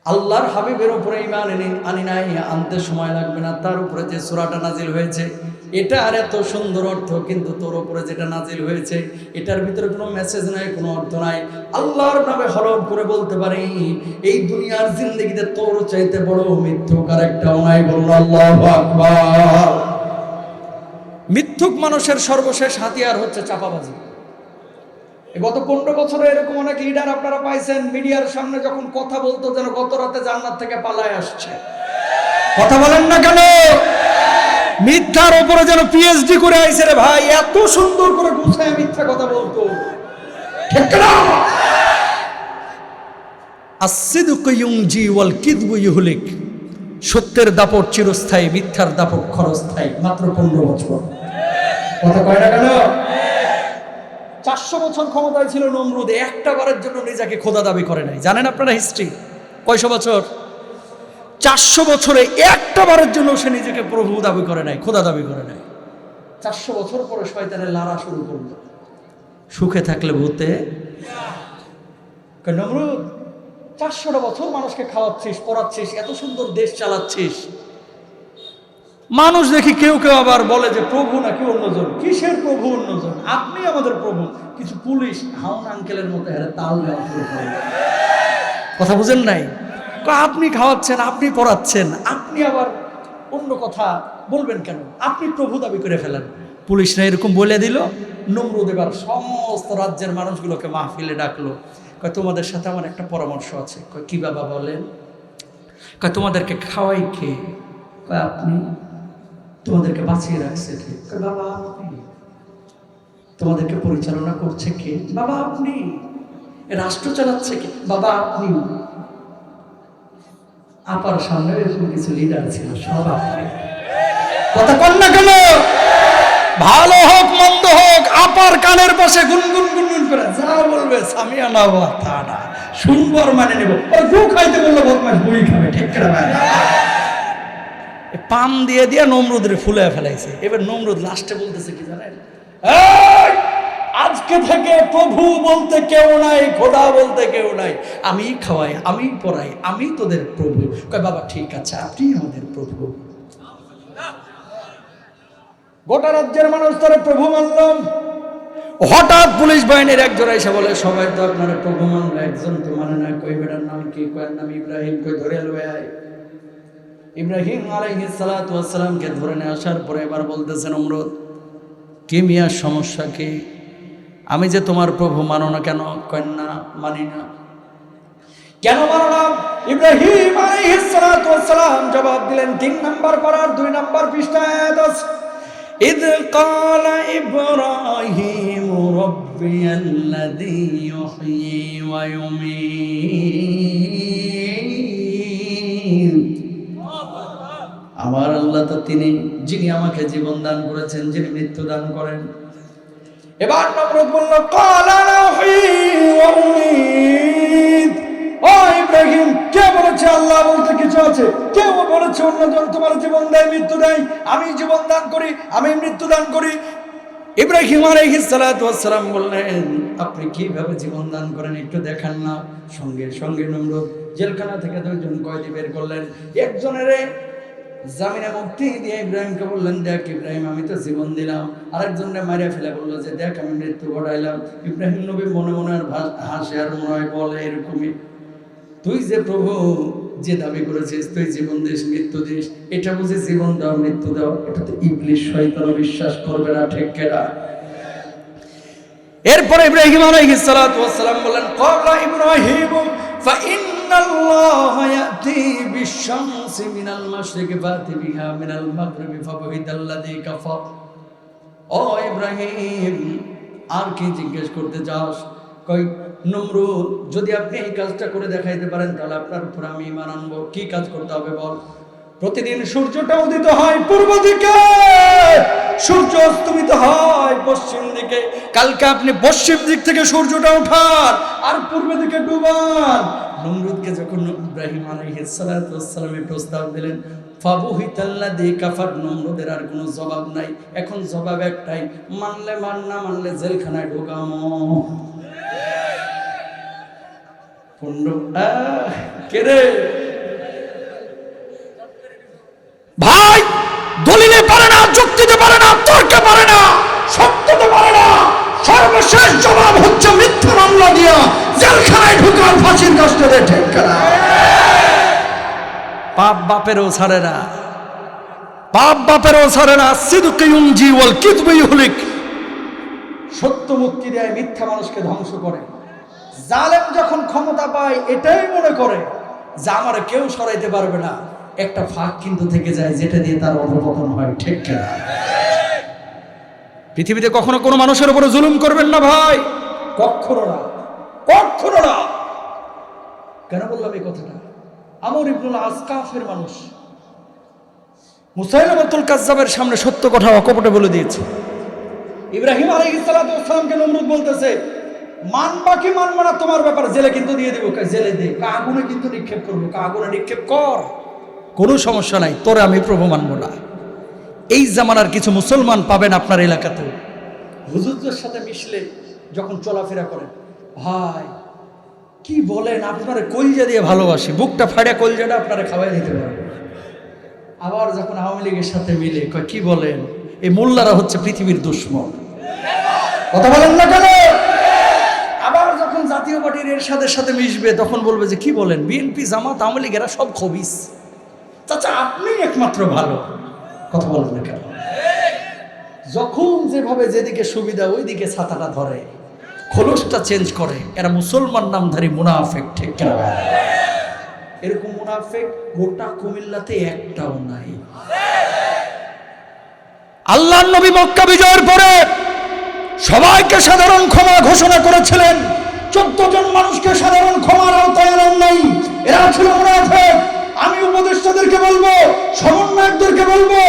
আল্লাহর হাবিবের উপরে ঈমান আনি নাই, আনতে সময় লাগবে না। তার উপরে যে সূরাটা নাজিল হয়েছে, এটা আর এত সুন্দর অর্থ, কিন্তু তোর উপরে যেটা নাজিল হয়েছে এটার ভিতরে কোনো মেসেজ নাই, কোনো অর্থ নাই। আল্লাহর নামে হলফ করে বলতে পারি, এই দুনিয়ার জিন্দেগিতে তোর চাইতে বড় মিথ্যুক আর একটাও নাই। বলুন আল্লাহু আকবার। মিথ্যুক মানুষের সর্বশেষ হাতিয়ার হচ্ছে চাপাবাজি। গত 15 বছরে এরকম অনেক লিডার আপনারা পাইছেন, মিডিয়ার সামনে যখন কথা বলতো যেন গত রাতে জান্নাত থেকে পালায় আসছে। কথা বলেন না কেন? মিথ্যার উপরে যেন পিএইচডি করে আইছে রে ভাই, এত সুন্দর করে গুছায় মিথ্যা কথা বলতো, ঠিক না? আসিদকু ইউনজি ওয়াল কিযবু ইহলিক। সত্যের দাপট চিরস্থায়ী, মিথ্যার দাপট ক্ষণস্থায়ী। মাত্র 15 বছর। কথা কয় না কেন? 400 বছর ক্ষমতায় ছিল নমরুদ, একটা বারের জন্য নিজেকে খোদা দাবি করে নাই। জানেন আপনারা হিস্ট্রি? কয়শো বছর? 400 বছরে একটা বারের জন্য সে নিজেকে প্রভু দাবি করে নাই, খোদা দাবি করে নাই। 400 বছর পরে শয়তানের লারা শুরু করলো, সুখে থাকলে ভূতে। নমরুদ, 400টা বছর মানুষকে খাওয়াচ্ছিস, পড়াচ্ছিস, এত সুন্দর দেশ চালাচ্ছিস, মানুষ দেখি কেউ কেউ আবার বলে যে প্রভু নাকি অন্যজন। কিসের প্রভু অন্যজন? আপনি আমাদের প্রভু। কিছু পুলিশ হাউন আঙ্কেলের মতো হেরে তাল দেওয়া শুরু করে। কথা বুঝেন নাই? আপনি খাওয়াচ্ছেন, আপনি পড়াচ্ছেন, আপনি আবার অন্য কথা বলবেন কেন? আপনি প্রভু দাবি করে ফেলেন। পুলিশরা এরকম বলে দিল। নমরুদ এবার সমস্ত রাজ্যের মানুষগুলোকে মাহফিলে ডাকলো। কয় তোমাদের সাথে আমার একটা পরামর্শ আছে। কয় কি বাবা বলেন? কয় তোমাদেরকে খাওয়াই খেয়ে। কয় আপনি? তোমাদেরকে বাঁচিয়ে রাখছে কে? কয় বাবা আপনি। তোমাদেরকে পরিচালনা করছে কে? বাবা আপনি। রাষ্ট্র চালাচ্ছে কে? বাবা আপনি। আপার সামনে এরকম কিছু লিডার ছিল, সব আপনি। কথা কন না কেন? ভালো হোক মন্দ হোক, আপার কানের পাশে গুনগুন গুনগুন করে যা বলবে সামিয়া না বা তা না, শুনবো আর মানে নেব। ওই গু খাইতে বললো বদমাস গুই খাবে, ঠিক করে পাম দিয়ে দিয়ে নমরুদের ফুলে ফেলাইছে। এবার নমরুদ লাস্টে বলতেছে কি জানেন? আজকে থেকে প্রভু বলতে কেউ নাই, খোদা বলতে কেউ নাই, আমি খাওয়াই, আমি পড়াই, আমি তোদের প্রভু। কয় বাবা ঠিক আছে, আপনি আমাদের প্রভু। গোটা রাজ্যের মানুষ তারা প্রভু মানলাম। হঠাৎ পুলিশ বাহিনীর একজন এসে বলে সবাই তো আপনারা প্রভু মানলো, একজন তো মানে না। কই বেটার নাম কি? কয়ের নাম ইব্রাহিম। কই ধরে লয়ে আয়। ইব্রাহিম আলাইহিস সালাতু ওয়াস সালামকে ধরে নিয়ে আসার পরে এবার বলতেছেন নমরুদ, কি মিয়া সমস্যা কি? আমি যে তোমার প্রভু, মানো না কেন? কয় না মানি না। কেন মানো না? ইব্রাহিম আলাইহিস সালাতু ওয়াস সালাম জবাব দিলেন 3 নাম্বার পারার 2 নাম্বার পৃষ্ঠায় আয়াত আছে। إذ قال إبراهيم ربي الذي يحيي ويميت। আমার আল্লাহ তো তিনি যিনি আমাকে জীবন দান করেছেন, যিনি মৃত্যু দান করেন। এবার নমরুদ বলল قال أنا أحيي وأميت। ও ইব্রাহিম, কে বলেছে আল্লাহ বলতে কিছু আছে? কেউ বলেছে অন্যজন তোমার জীবন দেয়, মৃত্যু দেয়? আমি জীবন দান করি, আমি মৃত্যু দান করি। ইব্রাহিম আলাইহিস সালাতু ওয়াস সালাম বললেন আপনি কিভাবে জীবন দান করেন একটু দেখান না। সঙ্গে সঙ্গে নমরুদ জেলখানা থেকে 2 জন কয়েদি বের করলেন। একজনের জামিনে মুক্তি দিয়ে ইব্রাহিমকে বললেন দেখ ইব্রাহিম, আমি তো জীবন দিলাম। আরেকজনের মারিয়া ফেলে বললো যে দেখ আমি মৃত্যু ঘটাইলাম। ইব্রাহিম নবী মনে মনে আর হাসে আর মনে হয় বলে এরকমই, তুই যে প্রভু যে দাবি করেছিস তুই জীবন দিস মৃত্যু দিস, এটা বুঝে জীবন দাও মৃত্যু দাও, এটা তো ইবলিশ শয়তান বিশ্বাস করবে না, ঠিক কিনা? এরপর ইব্রাহিম আলাইহিস সালাতু ওয়াস সালাম বললেন ক্বালা ইব্রাহিম ফা ইন্নাল্লাহা ইয়াতি বিশ-শামসি মিনাল মাশরিকি ফাতি বিহা মিনাল মাগরিবি ফাবহিতাল্লাযী কাফার। ও ইব্রাহিম, আর কি জিজ্ঞেস করতে চাস? কই নমরুদ, যদি আপনি এই কাজটা করে দেখাইতে পারেন তাহলে আপনার উপর আমি ঈমান আনবো। কি কাজ করতে হবে বল? প্রতিদিন সূর্যটা উদিত হয় পূর্ব দিকে, সূর্য অস্তমিত হয় পশ্চিম দিকে। কালকে আপনি পশ্চিম দিক থেকে সূর্যটা উঠান আর পূর্ব দিকে ডুবান। নমরুদকে যখন ইব্রাহিম আলাইহিস সালাতু ওয়াস সালামের প্রস্তাব দিলেন, ফাবহিতাল্লাযী কাফার, নমরুদের আর কোনো জবাব নাই। এখন জবাব একটাই, মানলে মান, না মানলে জেলখানায় ঢোকামো। ভাই দলিলে পারে না, যুক্তিতে পারে না, তর্কে পারে না, সত্যতে পারে না, সর্বশেষ জবাব হচ্ছে মিথ্যা মামলা দিয়া জেলখানায় ঢুকার, ফাঁসির কাস্টে দেয়, ঠিক না? পাপ বাপেরও ছাড়ে না, পাপ বাপেরও ছাড়ে না। সিদকে ইউনজি ওয়াল কিযবু ইহলিক। সত্য মুক্তি দেয়, মিথ্যা মানুষকে ধ্বংস করে। জালেম যখন ক্ষমতা পায় এটাই মনে করে যে আমার কেউ সরাইতে পারবে না, একটা ফাঁক কিন্তু থেকে যায় যেটা দিয়ে তার অধঃপতন হয়, ঠিক না? পৃথিবীতে কখনো কোনো মানুষের উপরে জুলুম করবেন না ভাই, কখনো না, কখনো না। কেন বললাম এই কথাটা? আমর ইবনুল আসকাফের মানুষ মুসাইলামাতুল কাজ্জাবের সামনে সত্য কথা অকপটে বলে দিয়েছে। ইব্রাহিম আলাইহিস সালাতু ওয়াস সালামকে নমরুদ বলতেছে মানবা কি মানবা না তোমার ব্যাপার, জেলে কিন্তু দিয়ে দেবো। জেলে দে, আগুনে কিন্তু নিক্ষেপ করবো, আগুনে নিক্ষেপ কর, কোনো সমস্যা নাই, তোরে আমি প্রভু মানবো না। এই জামানার কিছু মুসলমান পাবেন আপনার এলাকাতেও, হুজুরদের সাথে মিশলে যখন চলাফেরা করেন, ভাই কি বলেন, আপনারা কলজা দিয়ে ভালোবাসি, বুকটা ফাড়া কলজাটা আপনারা খাওয়াই দিতে পারবো। আবার যখন আওয়ামী লীগের সাথে মিলে কয় কি বলেন, এই মোল্লারা হচ্ছে পৃথিবীর দুশ্মন, কথা বলেন না কেন? আবার যখন জাতীয় পার্টির এর সাথে মিশবে তখন বলবে যে কি বলেন, বিএনপি জামাত আওয়ামী লীগ এরা সব খবিস, চাচা আপনি একমাত্র ভালো, কথা বলেন না কেন? যখন যেভাবে যেদিকে সুবিধা ওইদিকে ছাতাটা ধরে, খোলসটা চেঞ্জ করে, এরা মুসলমান নামধারী মুনাফেক, ঠিক কিনা? এরকম মুনাফেক গোটা কুমিল্লাতে একটাও নাই। আল্লাহর নবী মক্কা বিজয়ের পরে সবাইকে সাধারণ ক্ষমা ঘোষণা করেছিলেন, 14 জন মানুষকে সাধারণ ক্ষমার আওতায় আনেন নাই, এরা ছিল মুনাফেক। আমি উপদেষ্টাদেরকে বলবো, সমন্বয়কদেরকে বলবো,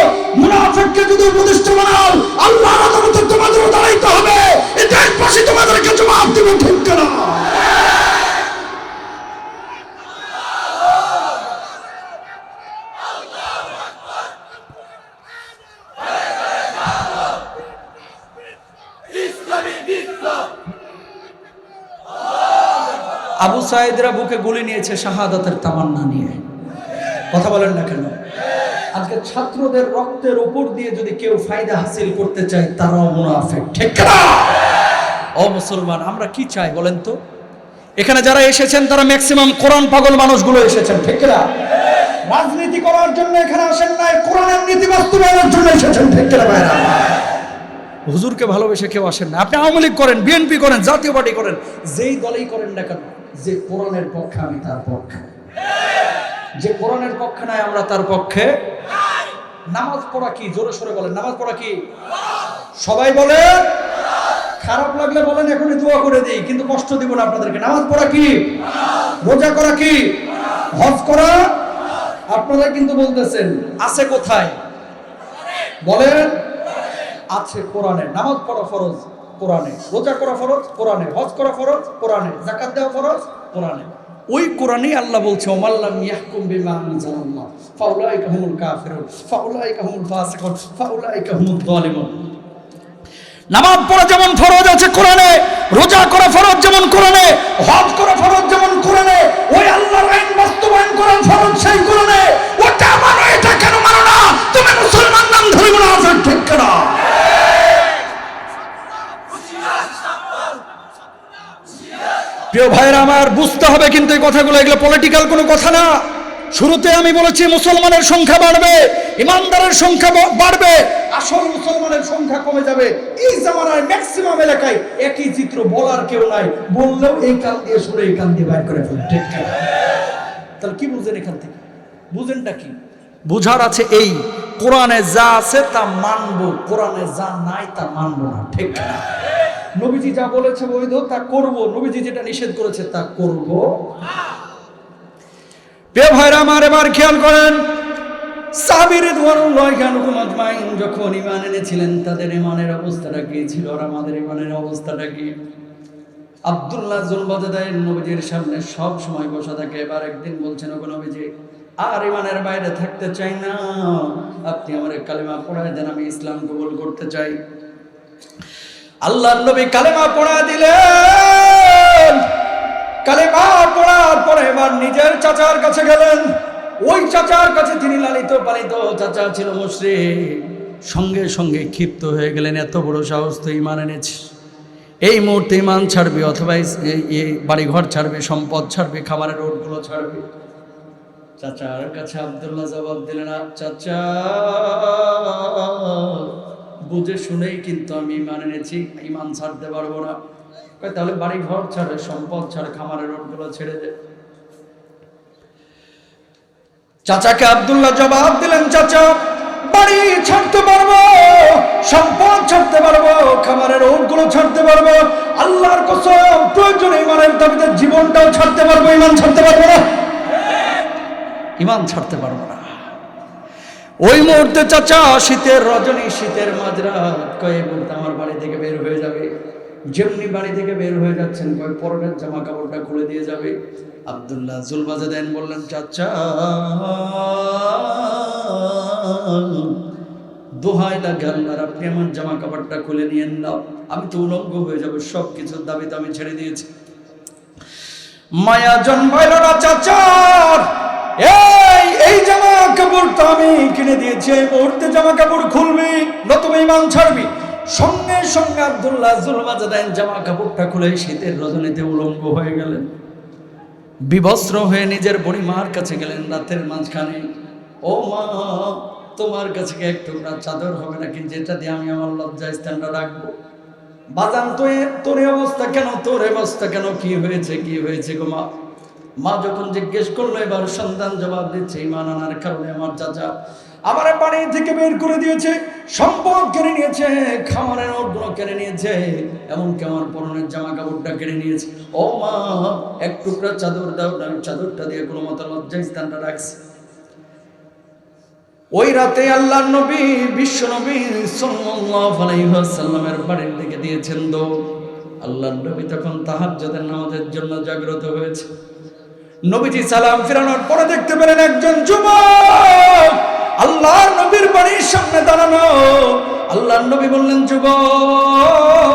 মুনাফেককে যদি উপদেষ্টা বানাও, আল্লাহর আদালতে তোমাদেরও দাঁড়াইতে হবে, এই দেশবাসী তোমাদেরকে জবাব দেবে, ঠিক না? আবু সাইদরা বুকে গুলি নিয়েছে শাহাদাতের তামান্না নিয়ে, কথা বলেন না কেন? আজকে ছাত্রদের রক্তের উপর দিয়ে যদি কেউ ফায়দা হাসিল করতে চায়, তারাও মুনাফিক, ঠিক না? ও মুসলমান, আমরা কি চাই বলেন তো? এখানে যারা এসেছেন তারা ম্যাক্সিমাম কোরআন পাগল মানুষগুলো এসেছেন, ঠিক না? রাজনীতি করার জন্য এখানে আসেন নাই, কোরআনের নীতি বাস্তবায়নের জন্য এসেছেন, ঠিক না ভাইরা? হুজুরকে ভালোবেসে কেউ আসেন না। আপনি আওয়ামী লীগ করেন, বিএনপি করেন, জাতীয় পার্টি করেন, যেই দলেই করেন না কেন, যে কোরআনের পক্ষে আমি তার পক্ষে, যে কোরআনের পক্ষে নাই আমরা তার পক্ষে। নামাজ পড়া কি? জোরে সোরে বলেন, নামাজ পড়া কি? সবাই বলে, খারাপ লাগলে বলেন, এখনই দোয়া করে দিই, কিন্তু কষ্ট দিব না আপনাদেরকে। নামাজ পড়া কি? রোজা করা কি? হজ করা? আপনারা কিন্তু বলতেছেন আছে কোথায়? বলেন, আছে কোরআনে। নামাজ পড়া ফরজ কোরআনে, রোজা করা ফরজ কোরআনে, হজ করা ফরজ কোরআনে, যাকাত দেওয়া ফরজ কোরআনে। ওই কোরআনেই আল্লাহ বলছে, ওমাল্লাম ইয়াহকুম বিমা আনজালাল্লাহ ফাউলাইকা হুমুল কাফিরুন ফাউলাইকা হুমুল ফাসিকুন ফাউলাইকা হুমুল যালিমুন। নামাজ পড়া যেমন ফরজ আছে কোরআনে, রোজা করা ফরজ যেমন কোরআনে, হজ করা ফরজ যেমন কোরআনে, ওই আল্লাহর আইন বাস্তবায়ন করা ফরজ সেই কোরআনে। ওটা মানো, এটা কেন মানো না? তুমি মুসলমান নাম ধরে মুনাফিক, ঠিক না? প্রিয় ভাইরা আমার, বুঝতে হবে কিন্তু এই কথাগুলো, এগুলো পলিটিক্যাল কোনো কথা না। শুরুতে আমি বলেছি মুসলমানের সংখ্যা বাড়বে, ইমানদারের সংখ্যা বাড়বে, আসল মুসলমানের সংখ্যা কমে যাবে। এই জামানায় ম্যাক্সিমাম এলাকায় একই চিত্র, বলার কেউ নাই, বললেও এই কান দিয়ে শুনে এই কান দিয়ে বাইর করে ফেলে, ঠিক না? তাহলে কি বুঝেন এখান থেকে? বুঝেনটা কি? বুঝার আছে এই, কোরআনে যা আছে তা মানবো, কোরআনে যা নাই তা মানবো না, ঠিক না? নবীজি যা বলেছে বৈধ তা করব, নবীজি যেটা নিষেধ করেছে তা করব। প্রিয় ভাইরা আমার, এবার খেয়াল করেন, সাহাবী রাদিয়াল্লাহু আনহুম আজমাইন যখন ঈমান এনেছিলেন, তাদের ঈমানের অবস্থাটা কি ছিল আর আমাদের ঈমানের অবস্থাটা কি? আব্দুল্লাহ জুলবাদায়ের নবীজির সামনে সব সময় বসা থাকে। এবার একদিন বলছেন, ওগো নবীজি, আর ঈমানের বাইরে থাকতে চাই না, আপনি আমার কালেমা পড়ায় দেন, আমি ইসলাম কবুল করতে চাই। আল্লাহর নবী কালেমা পড়া দিলেন। কালেমা পড়ার পরে এবার নিজের চাচার কাছে গেলেন। ওই চাচার কাছে, তিনি লালিত পালিত চাচা ছিল মুশরিক, সঙ্গে সঙ্গে ক্ষিপ্ত হয়ে গেলেন, এত বড় সাহস তো ঈমান এনেছে, এই মুহূর্তে ঈমান ছাড়বে, অথবা এই বাড়িঘর ছাড়বে, সম্পদ ছাড়বে, খাবারের রোডগুলো ছাড়বে। চাচার কাছে আব্দুল্লাহ জবাব দিলেন, চাচা বুঝে শুনেই কিন্তু আমি ঈমান এনেছি, ঈমান ছাড়তে পারবো না। তাহলে বাড়ি ঘর ছাড়ে, সম্পদ ছাড়ে, খামারের রোডগুলো ছেড়ে দে। চাচাকে আব্দুল্লাহ জবাব দিলেন, চাচা বাড়ি ছাড়তে পারবো, সম্পদ ছাড়তে পারবো, খামারের রোডগুলো ছাড়তে পারবো, আল্লাহর কসম প্রয়োজনে ঈমানের দাবিতে জীবনটাও ছাড়তে পারবো, ঈমান ছাড়তে পারবো না, ঈমান ছাড়তে পারবো না। ওই মুহূর্তে চাচা শীতের রজনী, শীতের মাঝরাত, কয়ে বলতে আমার বাড়ি থেকে বের হয়ে যাবে। যেমনি বাড়ি থেকে বের হয়ে যাচ্ছেন, কয়েক পরনের জামা কাপড়টা খুলে দিয়ে যাবে। আব্দুল্লাহ জুলবাজেদাইন বললেন, চাচা দোহাই লাগে আল্লাহর, আপনি আমার জামা কাপড়টা খুলে নিয়েন না, আমি তো উলঙ্গ হয়ে যাবো, সব কিছুর দাবি তো আমি ছেড়ে দিয়েছি। মায়া জন্মাইল না চাচার, এই জামা কাপড় তো আমি কিনে দিয়েছি, এই মুহূর্তে জামা কাপড় খুলবি নতুবা ঈমান ছাড়বি। সঙ্গে সঙ্গে আব্দুল্লাহ জুলবাজেদাইন জামা কাপড়টা খুলে শীতের রজনীতে উলঙ্গ হয়ে গেলেন, বিবস্ত্র হয়ে নিজের বুড়িমার কাছে গেলেন রাতের মাঝখানে। ও মা, তোমার কাছে কি এক টুকরা চাদর হবে নাকি, যেটা দিয়ে আমি আমার লজ্জা স্থানটা রাখবো? বাজান তোর অবস্থা কেন, তোর অবস্থা কেন, কি হয়েছে কি হয়েছে গো মা? মা যখন জিজ্ঞেস করলো, এবার সন্তান জবাব দিচ্ছে, ঈমান আনার কারণে আমার চাচা আমার বাড়ি থেকে বের করে দিয়েছে, সম্পদ কেড়ে নিয়েছে, খামারের ওটগুলো কেড়ে নিয়েছে, এমনকি আমার পরনের জামা কাপড়টা কেড়ে নিয়েছে। ও মা, এক টুকরা চাদর দাও, আমি চাদরটা দিয়ে কোনো মতো লজ্জা স্থানটা রাখছি। ওই রাতে আল্লাহর নবী, বিশ্ব নবী সাল্লাল্লাহু আলাইহি ওয়াসাল্লামের বাড়ির দিকে দিয়েছেন দৌড়। আল্লাহর নবী তখন তাহাজ্জুদের নামাজের জন্য জাগ্রত হয়েছে। নবীজি সালাম ফিরানোর পরে দেখতে পেলেন একজন যুবক আল্লাহর নবীর বাড়ির সামনে দাঁড়ানো। আল্লাহর নবী বললেন, যুবক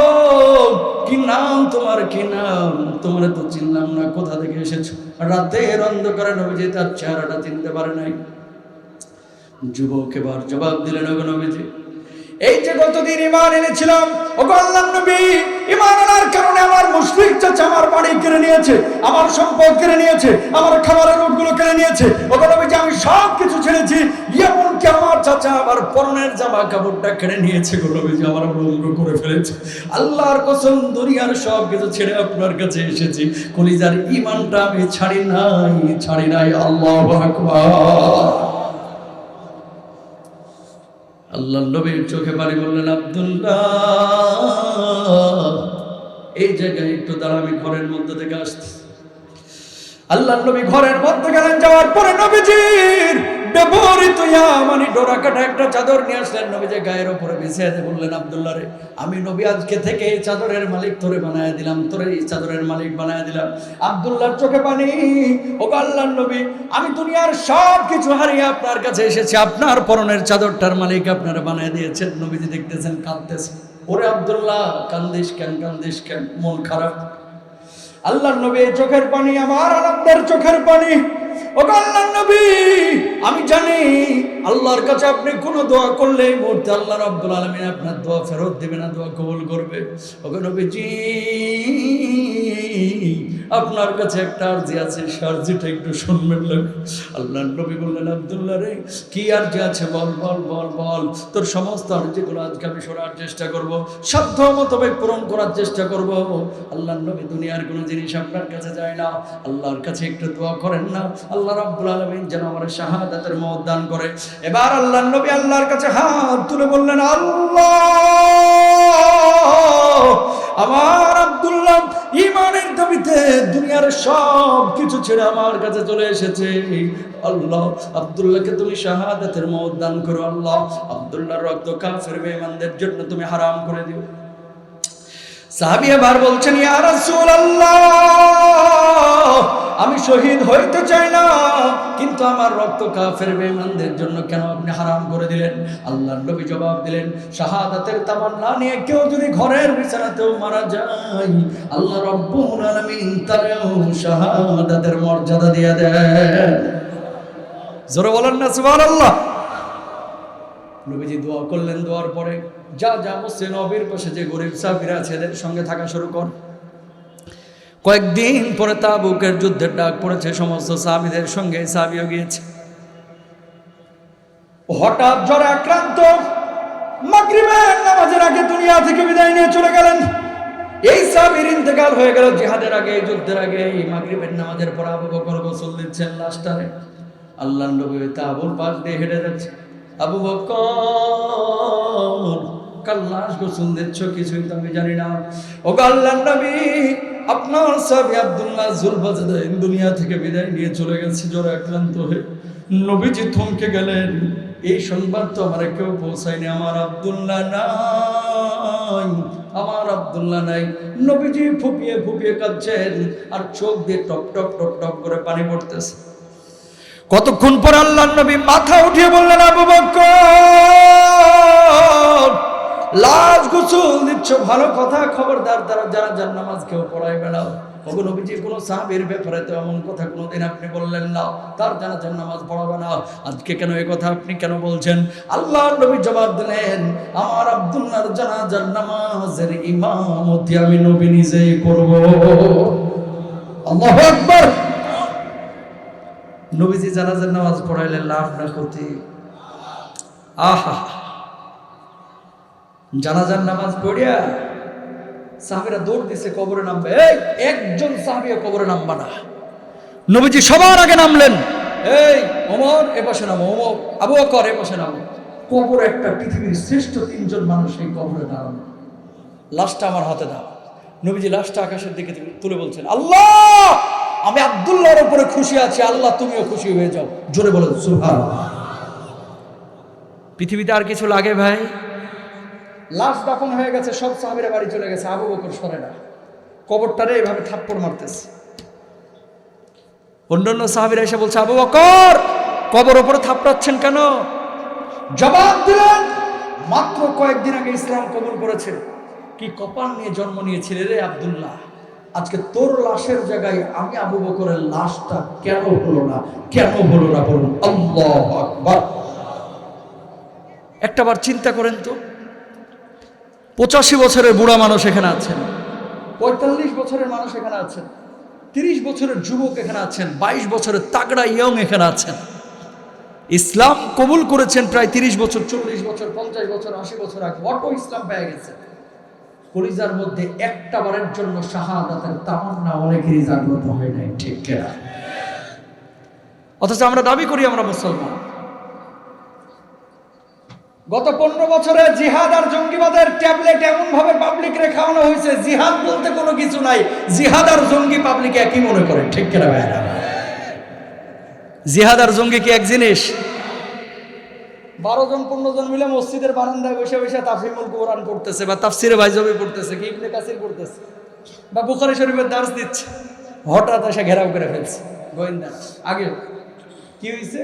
কি নাম তোমার, কি নাম? তোমার তো চিনলাম না, কোথা থেকে এসেছো? রাতের অন্ধকারে নবীজি তার চেহারাটা চিনতে পারে নাই। যুবক এবার জবাব দিলেন, ওগো নবীজি, এই যে গতদিন ঈমান এনেছিলাম, ওগো আল্লাহর নবী, ঈমান আনার কারণে আমার মুশরিক চাচা আমার বাড়ি কেড়ে নিয়েছে, আমার সম্পদ কেড়ে নিয়েছে, আমার খাবারের উটগুলো কেড়ে নিয়েছে। ওগো নবীজি, আমি সব কিছু ছেড়েছি, এমনকি আমার চাচা আমার পরনের জামা কাপড়টা কেড়ে নিয়েছে। গো নবীজি, আমার উলঙ্গ করে ফেলেছে। আল্লাহর কসম, দুনিয়ার সব কিছু ছেড়ে আপনার কাছে এসেছি, কলিজার ঈমানটা আমি ছাড়ি নাই। আল্লাহু আকবার। আল্লাহর নবীর চোখে পানি বললেন, আব্দুল্লাহ এই জায়গায় একটু দাঁড়া, আমি ঘরের মধ্যে থেকে আসছি। আল্লাহর নবী ঘরের মধ্যে গেলেন, যাওয়ার পরে নবীজির ব্যবহৃত মানে ডোরা কাটা একটা চাদর নিয়ে আসলেন, নবীজি গায়ের উপরে বিছিয়ে দিয়ে বললেন, আব্দুল্লাহ রে, আমি নবী আজকে থেকে এই চাদরের মালিক তোরে বানায় দিলাম, তোরে এই চাদরের মালিক বানায় দিলাম। আব্দুল্লাহর চোখে পানি, ও আল্লাহর নবী, আমি দুনিয়ার সব কিছু হারিয়ে আপনার কাছে এসেছি, আপনার পরনের চাদরটার মালিক আপনারা বানায় দিয়েছেন। নবীজি দেখতেছেন কাঁদতেছে। ওরে আব্দুল্লাহ, কান্দিস কেন, মন খারাপ? আল্লাহর নবী, চোখের পানি আমার আনন্দের চোখের পানি। ও আল্লাহর নবী, আমি জানি আল্লাহর কাছে আপনি কোনো দোয়া করলে এই মুহূর্তে আল্লাহ রাব্বুল আলামিন আপনার দোয়া ফেরত দিবে না, দোয়া কবুল করবে। ও নবীজি, আপনার কাছে একটা আরজি আছে, সে আরজিটা একটু শুনবেন না? আল্লাহর নবী বললেন, আব্দুল্লাহ রে, কি আরজি আছে বল। তোর সমস্ত আরজিগুলো আজকে আমি শোনার চেষ্টা করব, সাধ্য মতো পূরণ করার চেষ্টা করব। আল্লাহর নবী, দুনিয়ার কোনো জিনিস আপনার কাছে যায় না, আল্লাহর কাছে একটু দোয়া করেন না, আল্লাহ রাব্বুল আলামিন যেন আমার শাহাদাতের মওত দান করে। এবার আল্লাহর নবী আল্লাহর কাছে হাত তুলে বললেন, আল্লাহ, আমার আব্দুল্লাহ ঈমানের দাবিতে দুনিয়ার সব কিছু ছেড়ে আমার কাছে চলে এসেছে। আল্লাহ, আব্দুল্লাহকে তুমি শাহাদাতের মওত দান করো। আল্লাহ, আব্দুল্লাহর রক্ত কাফের বেঈমানদের জন্য তুমি হারাম করে দিও। সাহাবী এবার বলছেন, ইয়া রাসূলুল্লাহ, আমি শহীদ হইতে চাই না, কিন্তু আমার রক্ত কাফের বেঈমানদের জন্য কেন আপনি হারাম করে দিলেন? আল্লাহর নবী জবাব দিলেন, শাহাদাতের তামান্না নিয়ে কেউ যদি ঘরের বিছানাতেও মারা যায়, আল্লাহ রাব্বুল আলামিন তারও শাহাদাতের মর্যাদা দিয়ে দেন। জোরে বলেন না সুবহানাল্লাহ। নবীজি দোয়া করলেন, দোয়ার পরে যা মসজিদে নববীর পাশে যে গরিব সাহাবীরা আছে এদের সঙ্গে থাকা শুরু কর। কয়েকদিন পরে তাবুকের যুদ্ধের ডাক পড়েছে, সমস্ত সাহাবীদের সঙ্গে সাহাবীও গিয়েছে। হঠাৎ জ্বরে আক্রান্ত, মাগরিবের নামাজের আগে দুনিয়া থেকে বিদায় নিয়ে চলে গেলেন। এই সাহাবীর ইন্তেকাল হয়ে গেল জিহাদের আগে, যুদ্ধের আগে। এই মাগরিবের নামাজের পর আবু বকর গোসল দিচ্ছেন লাশটারে। আল্লাহর নবী তাবুর পাশ দিয়ে হেঁটে যাচ্ছে। আবু বকর, কাল লাশ গোসল দিচ্ছ, কিছুই তো আমি জানি না। ও আল্লাহর নবী, আপনার সাহাবী আব্দুল্লাহ জুলবাজদাইন দুনিয়া থেকে বিদায় নিয়ে চলে গেছে জ্বরে আক্রান্ত হয়ে। নবীজি থমকে গেলেন, এই সংবাদ তো আমার কেউ পৌঁছায়নি, আমার আব্দুল্লাহ না নাই, আমার আব্দুল্লাহ নাই। নবীজি ফুপিয়ে ফুপিয়ে কাঁদছেন আর চোখ দিয়ে টপ টপ টপ টপ করে পানি পড়তেছে। কতক্ষণ পর আল্লাহর নবী মাথা উঠিয়ে বললেন, আবু বকর, লাশ গোসল দিচ্ছ, ভালো কথা, খবরদার যারা যারা নামাজ কেউ পড়াইবে না। ওগো নবীজি, কোন সাহাবীর ব্যাপারে তো এমন কথা কোনোদিন আপনি বললেন না, তার জানাজার নামাজ পড়াবে না, আজকে কেন এই কথা আপনি কেন বলছেন? আল্লাহর নবী জবাব দিলেন, আমার আব্দুল্লাহর জানাজার নামাজের ইমামতি আমি নবী নিজেই করব। আল্লাহু আকবার। নবীজি জানাজার নামাজ পড়াইলে লাভ না ক্ষতি? আহা, জানাজার নামাজ পড়িয়া সাহাবীরা দৌড় দিছে কবরে নামবে। এই একজন সাহাবীও কবরে নামবা না। নবীজি সবার আগে নামলেন। এই ওমর এ পাশে নামো, ওমর, আবু বকর এ পাশে নামো। কবরে একটা পৃথিবীর শ্রেষ্ঠ তিনজন মানুষ এই কবরে দাঁড়ানো। লাশটা আমার হাতে দাও। নবীজি লাশটা আকাশের দিকে তুলে বলছেন, আল্লাহ, আমি আব্দুল্লাহর উপরে খুশি আছি, আল্লাহ তুমিও খুশি হয়ে যাও। জোরে বলেন সুবহানাল্লাহ। পৃথিবীতে আর কিছু লাগে ভাই? লাশ দাফন হয়ে গেছে, সব সাহাবীরা বাড়ি চলে গেছে, আবু বকর সরে না, কবরটারে এভাবে থাপ্পড় মারতেছে। অন্যান্য সাহাবীরা এসে বলছে, আবু বকর, কবর উপরে থাপ্পড়াচ্ছেন কেন? জবাব দিলেন, মাত্র কয়েকদিন আগে ইসলাম কবুল করেছে, কি কপাল নিয়ে জন্ম নিয়েছিল রে আব্দুল্লাহ, আজকে তোর লাশের জায়গায় আমি আবু বকরের লাশটা কেন হলো না, কেন হলো না? বলুন আল্লাহু আকবার। একটাবার চিন্তা করেন তো, 85 বছরের বুড়া মানুষ এখানে আছেন, 45 বছরের মানুষ এখানে আছেন, 30 বছরের যুবক এখানে আছেন, 22 বছরের তাগড়া ইয়ং এখানে আছেন। ইসলাম কবুল করেছেন প্রায় 30 বছর, 40 বছর, 50 বছর, 80 বছর আগে। অটো ইসলাম পেয়ে গেছে। কলিজার মধ্যে একটা বারের জন্য শাহাদাতের তামান্না অনেকেরই জাগ্রত হয় নাই, ঠিক কিনা? অথচ আমরা দাবি করি আমরা মুসলমান। গত 15 বছরে জিহাদ আর জঙ্গিবাদের ট্যাবলেট এমন ভাবে পাবলিকরে খাওয়ানো হয়েছে, জিহাদ বলতে কোনো কিছু নাই, জিহাদ আর জঙ্গি পাবলিক একই মনে করে, ঠিক কিনা ভাইরা? জিহাদ আর জঙ্গি কি এক জিনিস? 12 জন 15 জন মিলে মসজিদের বারান্দায় বসে বসে তাফসীরুল কোরআন পড়তেছে বা তাফসীরে বাইজবি পড়তেছে, কি ইবনে কাসির পড়তেছে বা বুখারী শরীফের দার্স দিচ্ছে, হঠাৎ এসে ঘেরাও করে ফেলছে গোয়েন্দা। আগে কি হয়েছে?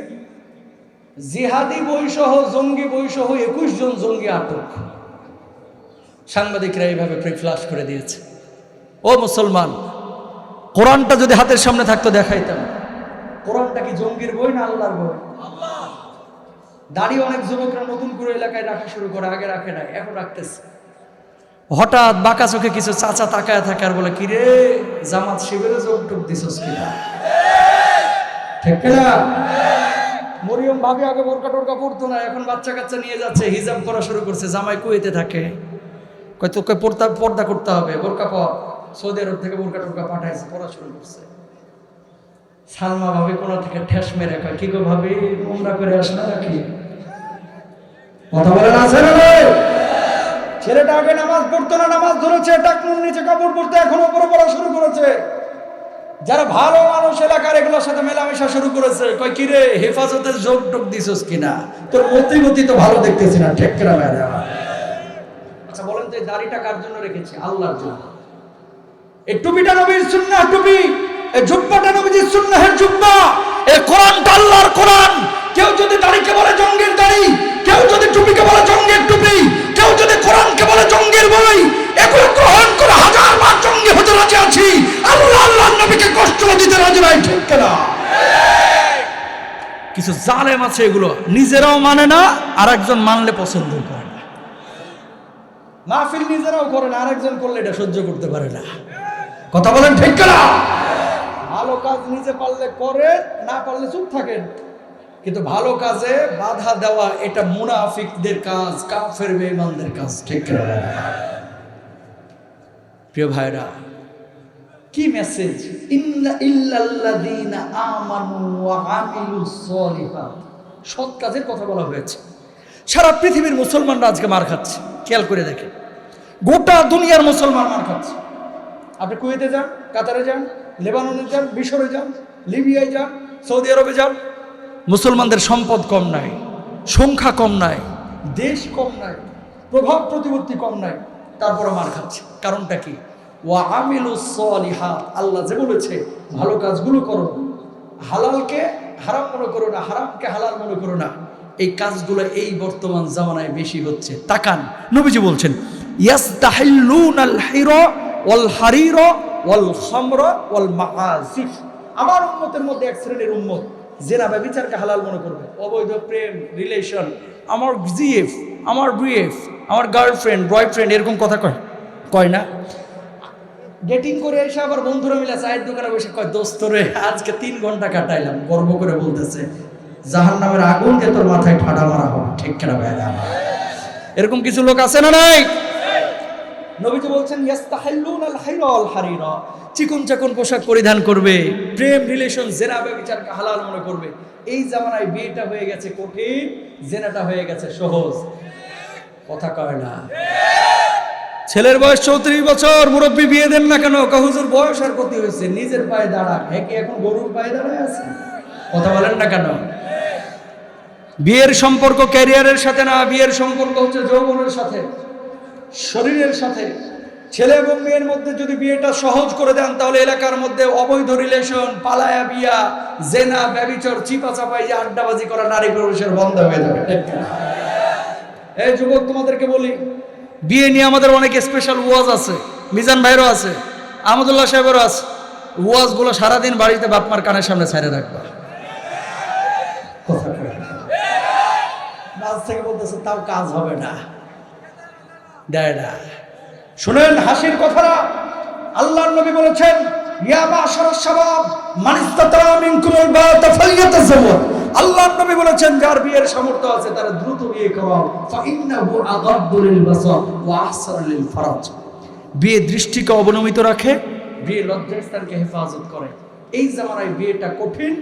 জিহাদি বইসহ জঙ্গি বইসহ 21 জন জঙ্গি আটক। সাংবাদিকরা এইভাবে ফ্লাশ করে দিয়েছে। ও মুসলমান, কোরআনটা যদি হাতের সামনে থাকতো দেখাইতাম। কোরআনটা কি জঙ্গির বই না আল্লাহর বই? দাড়ি অনেক যুবকরা নতুন করে এলাকায় রাখা শুরু করে, আগে রাখে নাই, এখন রাখতেছে। হঠাৎ বাঁকা চোখে কিছু চাচা তাকায় থাকে আর বলে, কিরে জামাত শিবিরে যোগ টোক দিছস কিনা? ঠিক না? মরিয়ম ভাবি আগে বোরকা টোরকা পড়তো না, এখন বাচ্চা কাচ্চা নিয়ে যাচ্ছে, হিজাব করা শুরু করছে। জামাই কুয়েতে থাকে, কয় তোকে পর্দা করতে হবে, বোরকা পর। সৌদি আরব থেকে বোরকা টোরকা পাঠাইছে, পড়া শুরু করছে। সালমা ভাবি কোন থেকে ঠেস মেরে কয়, কি গো ভাবি, নোংরা করে আস না নাকি? কথা বলেন, আছে না? ছেলেটা আগে নামাজ পড়তো না, নামাজ ধরেছে, টাকনুর নিচে কাপড় পরতে, এখন উপরে পড়া শুরু করেছে। যারা ভালো মানুষ এলাকার এগুলোর সাথে মেলামেশা শুরু করেছে, কয় কিরে হেফাজতের যোগ টোক দিছস কিনা? তোর মতি তো ভালো দেখতেছি না, ঠিক কিনা ভাইরা? আচ্ছা বলেন তো, এই দাড়িটা কার জন্য রেখেছি? আল্লাহর জন্য। এই টুপিটা নবীর সুন্নাহ টুপি, এই জুব্বাটা নবীর সুন্নাহের জুব্বা, এই কোরআনটা আল্লাহর কোরআন। কেউ যদি দাড়িকে বলে জঙ্গির দাড়ি, কেউ যদি টুপিকে বলে জঙ্গির টুপি, কেউ যদি কোরআনকে বলে জঙ্গির বই, এগুলো গ্রহণ করে 1000 বার জঙ্গি হতে রাজি আছি। আল্লাহ আল্লাহর নবীকে কষ্ট দিতে রাজি নাই, ঠিক কিনা? কিছু জালেম আছে, এগুলো নিজেরাও মানে না, আরেকজন মানলে পছন্দ করে না। মাহফিল নিজেরাও করে না, আরেকজন করলে এটা সহ্য করতে পারে না। কথা বলেন, ঠিক কিনা? ভালো কাজ নিজে পারলে করে, না পারলে চুপ থাকেন। কিন্তু ভালো কাজে বাধা দেওয়া এটা মুনাফিকদের কাজ, কাফের বেঈমানদের কাজ, ঠিক কিনা? প্রিয় ভাইরা, কি মেসেজ? ইন্না ইল্লাল্লাযীনা আমানু ওয়া আমিলুস সলিহাত। সৎ কাজের কথা বলা হয়েছে। সারা পৃথিবীর মুসলমানরা আজকে মার খাচ্ছে, খেয়াল করে দেখেন। গোটা দুনিয়ার মুসলমান মার খাচ্ছে। আপনি কুয়েতে যান, কাতারে যান, লেবাননে যান, মিশরে যান, লিবিয়ায় যান, সৌদি আরবে যান, মুসলমানদের সম্পদ কম নাই, সংখ্যা কম নাই, দেশ কম নাই, প্রভাব প্রতিপত্তি কম নাই, তারপরে মার খাচ্ছে। কারণটা কি? ওয়া আমিলুস সলিহাত, আল্লাহ যে বলেছে ভালো কাজগুলো করো, হালালকে হারাম মনে করো না, হারামকে হালাল মনে করো না, এই কাজগুলো এই বর্তমান জামানায় বেশি হচ্ছে। তাকান, নবীজি বলছেন ইয়াস্তাহিল্লুনাল হিরা ওয়াল হারিরা ওয়াল খামরা ওয়াল মাআসিফ। আমার উম্মতের মধ্যে এক শ্রেণীর উম্মত জেনা ব্যভিচারকে হালাল মনে করবে, অবৈধ প্রেম রিলেশন, আমার জিএফ, আমার বিএফ, আমার গার্লফ্রেন্ড বয়ফ্রেন্ড, এরকম কথা কয় না? ডেটিং করে এসে আবার বন্ধুরা মিলে চায়ের দোকানে বসে কয়, দোস্ত রে আজকে 3 ঘন্টা কাটাইলাম, গর্ব করে বলতেছে জাহান্নামের আগুন দিয়ে তোর মাথায় ঠাডা মারা হবে। ঠিক কিনা ভাইরা? এরকম কিছু লোক আছে না নাই? নবীজি বলছেন ইয়াস্তাহিল্লুনাল হিরা ওয়াল হারিরা, চিকন চাকন পোশাক পরিধান করবে, প্রেম রিলেশন জেনা ব্যভিচারকে হালাল মনে করবে। এই জামানায় বিয়েটা হয়ে গেছে কঠিন, জেনাটা হয়ে গেছে সহজ। কথা কয় না? ছেলের বয়স 34 বছর, মুরব্বী বিয়ে দেন না কেন? হুজুর বয়স আর কত হয়েছে, নিজের পায়ে দাঁড়ান। হ্যাঁ কি এখন গরুর পায়ে দাঁড়ায় আছে? কথা বলেন না কেন? বিয়ের সম্পর্ক ক্যারিয়ারের সাথে না, বিয়ের সম্পর্ক হচ্ছে যৌবনের সাথে, শরীরের সাথে। ছেলে এবং মেয়ের মধ্যে যদি বিয়েটা সহজ করে দেন, তাহলে এলাকার মধ্যে অবৈধ রিলেশন, পালায়া বিয়া, জেনা ব্যভিচার, চিপা চাপাই যে আড্ডাবাজি করা, নারী পুরুষের বন্ধ হয়ে যাবে। এই যুবক তোমাদেরকে বলি, বিয়ে নিয়ে আমাদের অনেক স্পেশাল ওয়াজ আছে, মিজান ভাইরও আছে, আহমদুল্লাহ সাহেবেরও আছে। ওয়াজগুলো সারাদিন বাড়িতে বাপমার কানের সামনে ছাইড়ে রাখবা। আজ থেকে বলতেছে তাও কাজ হবে না, দেয় না। শুনেন হাসির কথাটা, আল্লাহর নবী বলেছেন ইয়া মাশারাশ শাবাব মান ইসতাতা মিনকুমুল বাতা ফালইয়াতাযাওয়াজ। আল্লাহর নবী বলেছেন যার বিয়ের সামর্থ্য আছে তারা দ্রুত বিয়ে করো, ফা ইন্নাহু আগাদ্দু লিল বাসার ওয়া আহসানু লিল ফারাজ। বিয়ে দৃষ্টিকে অবনমিত রাখে, বিয়ে লজ্জাস্থানকে হেফাজত করে। এই জামানায় বিয়েটা কঠিন,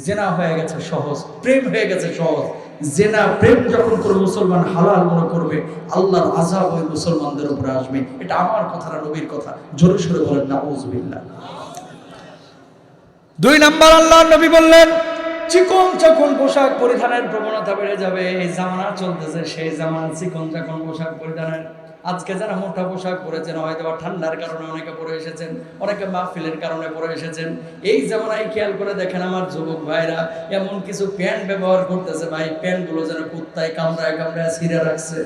জেনা হয়ে গেছে সহজ, প্রেম হয়ে গেছে সহজ। জেনা প্রেম যখন কোনো মুসলমান হালাল মনে করবে, আল্লাহর আযাব ওই মুসলমানদের উপরে আসবে। এটা আমার কথা না, নবীর কথা। জোরে সোরে বলেন নাউযুবিল্লাহ। 2 নাম্বার, আল্লাহর নবী বললেন চিকন চাকন পোশাক পরিধানের প্রবণতা বেড়ে যাবে। এই জামানা চলতেছে সেই জামানা চিকন চাকন পোশাক পরিধানের। আজকে যারা মোটা পোশাক পরেছেন, হয়তো বা ঠান্ডার কারণে অনেকে পরে এসেছেন, অনেকে মাহফিলের কারণে পরে এসেছেন। এই জামানায় খেয়াল করে দেখেন আমার যুবক ভাইরা এমন কিছু প্যান্ট ব্যবহার করতেছে, ভাই প্যান্টগুলো যেন কুত্তায় কামড়ায় কামড়ায় ছিঁড়ে রাখছে।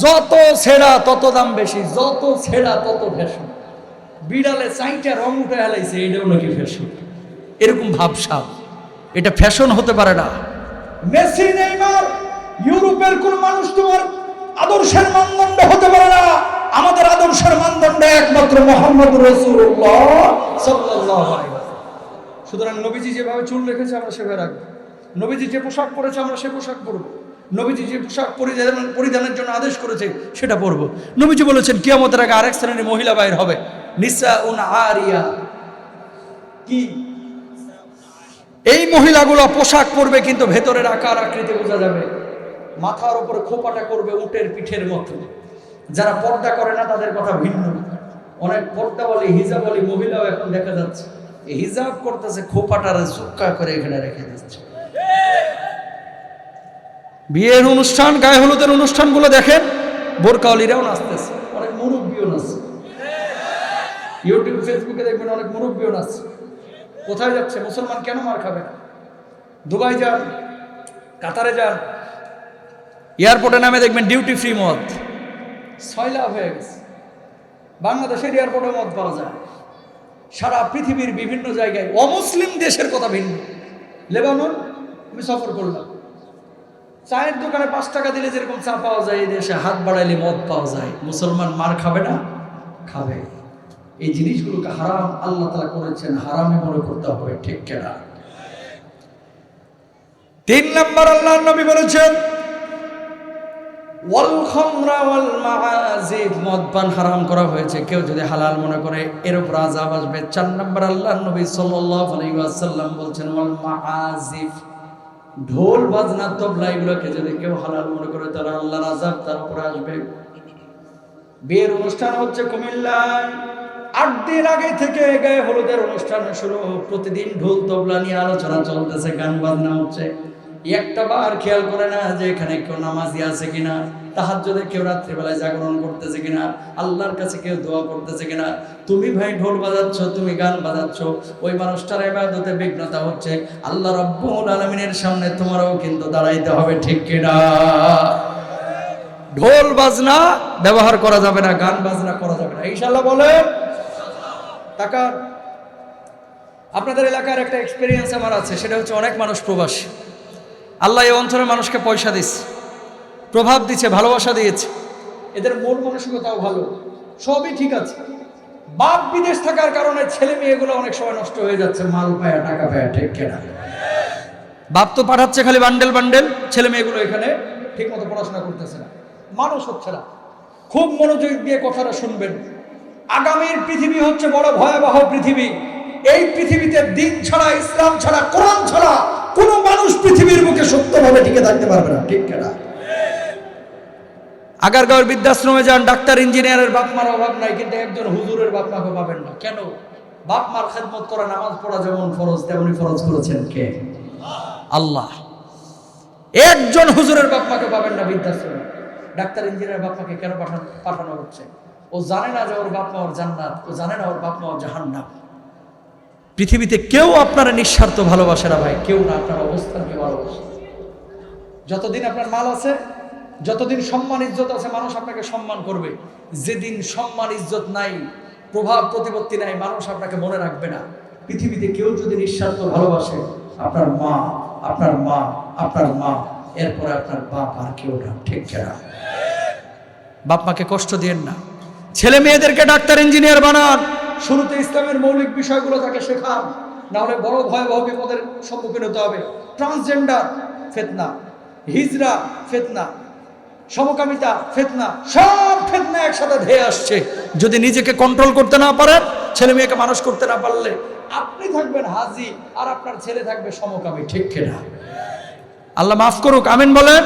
যত ছেঁড়া তত দাম বেশি, যত ছেঁড়া তত ফ্যাশন। বিড়ালে চাইটা রং উঠে হেলাইছে, এটাও নাকি ফ্যাশন। এরকম ভাবসাব, এটা ফ্যাশন হতে পারে না। মেসি, নেইমার, ইউরোপের কোন মানুষ তোমার আদর্শের মানদণ্ড হতে পারে না। আমাদের আদর্শের মানদণ্ড একমাত্র মুহাম্মদুর রাসূলুল্লাহ সাল্লাল্লাহু আলাইহি ওয়াসাল্লাম। সুতরাং নবীজি যেভাবে চুল রেখেছে আমরা সেভাবে রাখবো, নবীজি যে পোশাক পরেছে আমরা সে পোশাক পরবো, নবীজি যে পোশাক পরিধানের জন্য আদেশ করেছে সেটা পরবো। নবীজি বলেছেন কিয়ামতের আগে আরেক শ্রেণীর মহিলা বাইর হবে, নিসাউন আরিয়া। কি? এই মহিলাগুলো পোশাক পরবে কিন্তু ভেতরের আকার আকৃতি বোঝা যাবে। মাথার উপরে খোপাটা করবে উটের পিঠের মতো। যারা পর্দা করে না তাদের কথা ভিন্ন। অনেক পর্দাওয়ালী হিজাবওয়ালী মহিলাও এখন দেখা যাচ্ছে হিজাব করতেছে, খোপাটারে চুক্কা করে এখানে রেখে দিচ্ছে। বিয়ের অনুষ্ঠান, গায়ে হলুদের অনুষ্ঠানগুলো দেখেন, বোরকাওয়ালিরাও নাচতেছে, অনেক মুরব্বীও নাচছে। ইউটিউব ফেসবুকে দেখবেন অনেক মুরব্বীও নাচছে। কোথায় যাচ্ছে? মুসলমান কেন মার খাবে না? দুবাই যান, কাতারে যান, এয়ারপোর্টে নামে দেখবেন ডিউটি ফ্রি মদ। 6 লাখ হয়ে গেছে। বাংলাদেশের এয়ারপোর্টে মদ পাওয়া যায়। সারা পৃথিবীর বিভিন্ন জায়গায়, অমুসলিম দেশের কথা ভিন্ন। লেবানন আমি সফর করলাম, চায়ের দোকানে 5 টাকা দিলে যেরকম চা পাওয়া যায়, এই দেশে হাত বাড়াইলে মদ পাওয়া যায়। মুসলমান মার খাবে না? খাবে। এই জিনিসগুলোকে হারাম আল্লাহ তাআলা করেছেন, হারামই মনে করতে হবে। ঠিক কিনা? 3 নাম্বার, আল্লাহর নবী বলেছেন ওয়াল খামরা ওয়াল মাআজিব, মদ পান হারাম করা হয়েছে। কেউ যদি হালাল মনে করে এর উপর আযাব আসবে। 4 নাম্বার, আল্লাহর নবী সাল্লাল্লাহু আলাইহি ওয়াসাল্লাম বলছেন ওয়াল মাআজিব, ঢোল বাজনা তবলা এগুলোকে যদি কেউ হালাল মনে করে তাহলে আল্লাহর আযাব তার উপর আসবে। বিয়ের অনুষ্ঠান হচ্ছে কুমিল্লায়, 8 দিন আগে থেকে গায়ে হলুদের অনুষ্ঠান শুরু। প্রতিদিন ঢোল তবলা নিয়ে আলোচনা চলতেছে, গান বাজনা হচ্ছে। একটা বার খেয়াল করে না যে এখানে কেউ নামাজি আছে কিনা, তাহাজ্জুদে কেউ রাত্রিবেলায় জাগরণ করতেছে কিনা, আল্লাহর কাছে কেউ দোয়া করতেছে কিনা। তুমি ভাই ঢোল বাজাচ্ছ, তুমি গান বাজাচ্ছ, ওই মানুষটার ইবাদতে বিঘ্নতা হচ্ছে। আল্লাহ রাব্বুল আলামিনের সামনে তোমারও কিন্তু দাঁড়াইতে হবে, ঠিক কিনা? ঢোল বাজনা ব্যবহার করা যাবে না, গান বাজনা করা যাবে না, ইনশাআল্লাহ বলেন। টাকা আপনাদের এলাকার একটা এক্সপেরিয়েন্স আমার আছে, সেটা হচ্ছে অনেক মানুষ প্রবাসী। আল্লাহ এই অঞ্চলের মানুষকে পয়সা দিচ্ছে, প্রভাব দিচ্ছে, ভালোবাসা দিয়েছে, এদের মন মানসিকতাও ভালো, সবই ঠিক আছে। বাপ বিদেশ থাকার কারণে ছেলে মেয়েগুলো অনেক সময় নষ্ট হয়ে যাচ্ছে, মাল পায়া টাকা পায়া, ঠিক কিনা? বাপ তো পাঠাচ্ছে খালি বান্ডেল বান্ডেল, ছেলে মেয়েগুলো এখানে ঠিক মতো পড়াশোনা করতেছে না, মানুষ হচ্ছে না। খুব মনোযোগ দিয়ে কথাটা শুনবেন। আগামীর পৃথিবী হচ্ছে বড় ভয়াবহ পৃথিবী। এই পৃথিবীতে দিন ছাড়া, ইসলাম ছাড়া, কোরআন ছাড়া কোন মানুষ পৃথিবীর বুকে সত্যভাবে টিকে থাকতে পারবে না, ঠিক কিনা? আগারগাঁওয়ের বৃদ্ধাশ্রমে যান, ডাক্তার ইঞ্জিনিয়ারের বাপ মার অভাব নাই, কিন্তু একজন হুজুরের বাপ মাকে পাবেন না। কেন? বাপ মার খেদমত করা, নামাজ পড়া যেমন ফরজ, তেমনি ফরজ করেছেন কে? আল্লাহ। একজন হুজুরের বাপ মাকে পাবেন না বৃদ্ধাশ্রমে। ডাক্তার ইঞ্জিনিয়ার বাপ মাকে কেন পাঠানো হচ্ছে? ও জানে না যে ওর বাপ মা ওর জান্নাত, ও জানে না ওর বাপ মা ওর জাহান্নাম। পৃথিবীতে কেউ আপনারা নিঃস্বার্থ ভালোবাসে না ভাই, কেউ না। আপনার অবস্থানকে ভালোবাসে। যতদিন আপনার মাল আছে, যতদিন সম্মান ইজ্জত আছে, মানুষ আপনাকে সম্মান করবে। যেদিন সম্মান ইজ্জত নাই, প্রভাব প্রতিপত্তি নাই, মানুষ আপনাকে মনে রাখবে না। পৃথিবীতে কেউ যদি নিঃস্বার্থ ভালোবাসে, আপনার মা, আপনার মা, আপনার মা, এরপরে আপনার বাপ, আর কেউ না, ঠিক কিনা? বাপ মাকে কষ্ট দিয়েন না। ছেলে মেয়েদেরকে ডাক্তার ইঞ্জিনিয়ার বানান, শুরুতে ইসলামের মৌলিক বিষয়গুলো তাকে শেখান, না হলে বড় ভয়াবহ বিপদের সম্মুখীন হতে হবে। ট্রান্সজেন্ডার ফিতনা, হিজরা ফিতনা, সমকামিতা ফিতনা, সব ফিতনা একসাথে ধেয়ে আসছে। যদি নিজেকে কন্ট্রোল করতে না পারেন, ছেলে মেয়েকে মানুষ করতে না পারলে, আপনি থাকবেন হাজি আর আপনার ছেলে থাকবে সমকামী, ঠিক কিনা? আল্লাহ মাফ করুক, আমিন বলেন।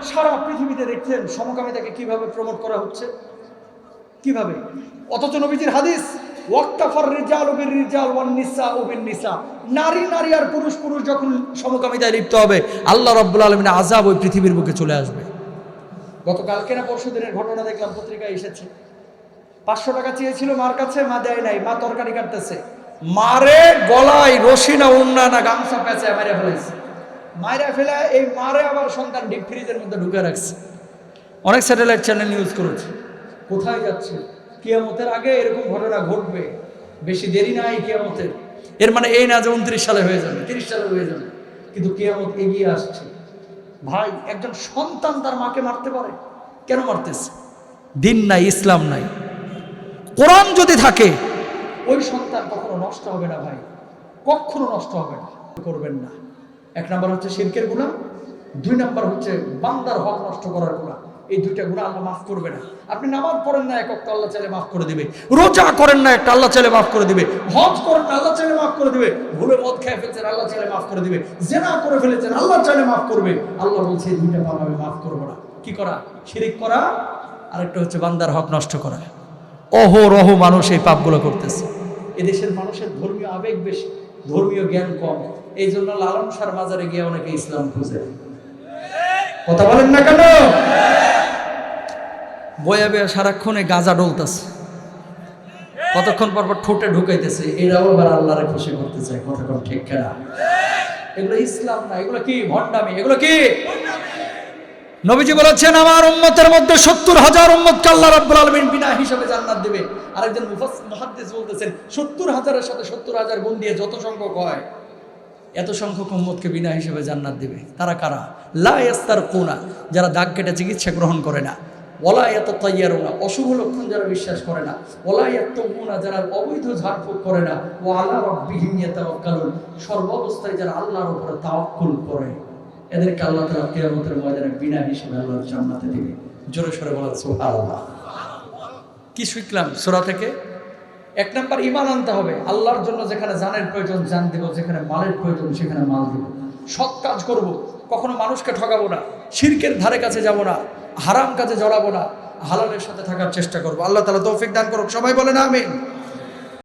সারা পৃথিবীতে দেখছেন সমকামিতাকে কিভাবে প্রমোট করা হচ্ছে, কিভাবে। অথচ নবীজির হাদিস, ওয়াক্তাফার রিজালু বির রিজাল ওয়ান নিসাউ বিন নিসা, নারী নারী আর পুরুষ পুরুষ যখন সমকামিতায় লিপ্ত হবে, আল্লাহ রাব্বুল আলামিনের আযাব ওই পৃথিবীর বুকে চলে আসবে। গতকালকে না পরশু দিনের ঘটনা দেখলাম, পত্রিকায় এসেছে। 500 টাকা চেয়েছিল মার কাছে, মা দেয় নাই। মা তরকারি কাটতেছে, মারে গলায় রশি না উন্না না গামছা পেঁচে মেরে ফেলেছে। মায়েরা ফেলে এই মারে আবার সন্তান ডিপ ফ্রিজের মধ্যে ঢুকে রাখছে। অনেক স্যাটেলাইট চ্যানেল নিউজ করেছে। কোথায় যাচ্ছে? কিয়ামতের আগে এরকম ঘটনা ঘটবে, বেশি দেরি নাই কিয়ামতের। এর মানে এই না যে 29 সালে হয়ে যাবে, 30 সালে হয়ে যাবে, কিন্তু কিয়ামত এগিয়ে আসছে। ভাই, একজন সন্তান তার মাকে মারতে পারে? কেন মারতেছে? দিন নাই, ইসলাম নাই। কোরআন যদি থাকে, ওই সন্তান কখনো নষ্ট হবে না ভাই, কখনো নষ্ট হবে না। করবেন না। 1 নাম্বার হচ্ছে শিরকের গুনাহ, 2 নাম্বার হচ্ছে বান্দার হক নষ্ট করার গুনাহ। এই দুইটা গুনাহ আল্লাহ মাফ করবে না। আপনি নামাজ পড়েন না, এক ওয়াক্ত, আল্লাহ চাইলে মাফ করে দিবে। রোজা করেন না একটা, আল্লাহ চাইলে মাফ করে দিবে। হজ করেন না, আল্লাহ চাইলে মাফ করে দিবে। ভুলে মদ খেয়ে ফেলছেন, আল্লাহ চাইলে মাফ করে দিবে। জিনা করে ফেলেছেন, আল্লাহ চাইলে মাফ করবে। আল্লাহ বলছে এই দুইটা পাপ আমি মাফ করবো না। কি করা? শিরিক করা, আরেকটা হচ্ছে বান্দার হক নষ্ট করা। অহরহ মানুষ এই পাপগুলো করতেছে। এদেশের মানুষের ধর্মীয় আবেগ বেশি, ধর্মীয় জ্ঞান কম। এই জন্য লালন শাহর মাজারে গিয়ে অনেকে ইসলাম খুঁজে। কথা বলেন না কেন? বয়া বয়া সারাক্ষণে গাঁজা ডলতেছে, কতক্ষণ পর পর ঠোঁটে ঢুকাইতেছে, এরাও আবার আল্লাহরে খুশি করতে চায়। কতক্ষণ, ঠিক কিনা? এগুলো ইসলাম না, এগুলো কি? ভণ্ডামি। এগুলো কি? নবীজি বলেছেন, আমার উম্মতের মধ্যে 70,000 উম্মতকে আল্লাহ রাব্বুল আলামিন বিনা হিসাবে জান্নাত দিবে। আরেকজন মুহাদ্দিস বলতেছেন, 70,000-এর সাথে 70,000 গুণ দিয়ে যত সংখ্যক হয়, এত সংখ্যক উম্মতকে বিনা হিসাবে জান্নাত দিবে। তারা কারা? লা ইয়াস্তারকুনা, যারা দাগ কেটে চিকিৎসা গ্রহণ করে না। ওয়ালা ইয়াতাতায়্যারুনা, অশুভ লক্ষণ যারা বিশ্বাস করে না। ওয়ালা ইয়াত্তুবুনা, যারা অবৈধ ঝাড়ফুঁক করে না। ওয়া আলা রাব্বিহিম ইয়াতাওয়াক্কালুন, সর্বাবস্থায় যারা আল্লাহর উপরে তাওয়াক্কুল করে, এদেরকে আল্লাহ তাআলা কিয়ামতের ময়দানে বিনা হিসাবে আল্লাহর জান্নাতে দিবে। জোরে সরে বলেন সুবহানাল্লাহ। কি শিখলাম সূরা থেকে? 1 নাম্বার ঈমান আনতে হবে। আল্লাহর জন্য যেখানে জানের প্রয়োজন জান দেব, যেখানে মালের প্রয়োজন সেখানে মাল দেব। সৎ কাজ করব, কখনো মানুষকে ঠকাবো না, শিরকের ধারে কাছে যাব না, হারাম কাজে জড়াবো না, হালালের সাথে থাকার চেষ্টা করব। আল্লাহ তাআলা তৌফিক দান করুক। সবাই বলেন আমিন।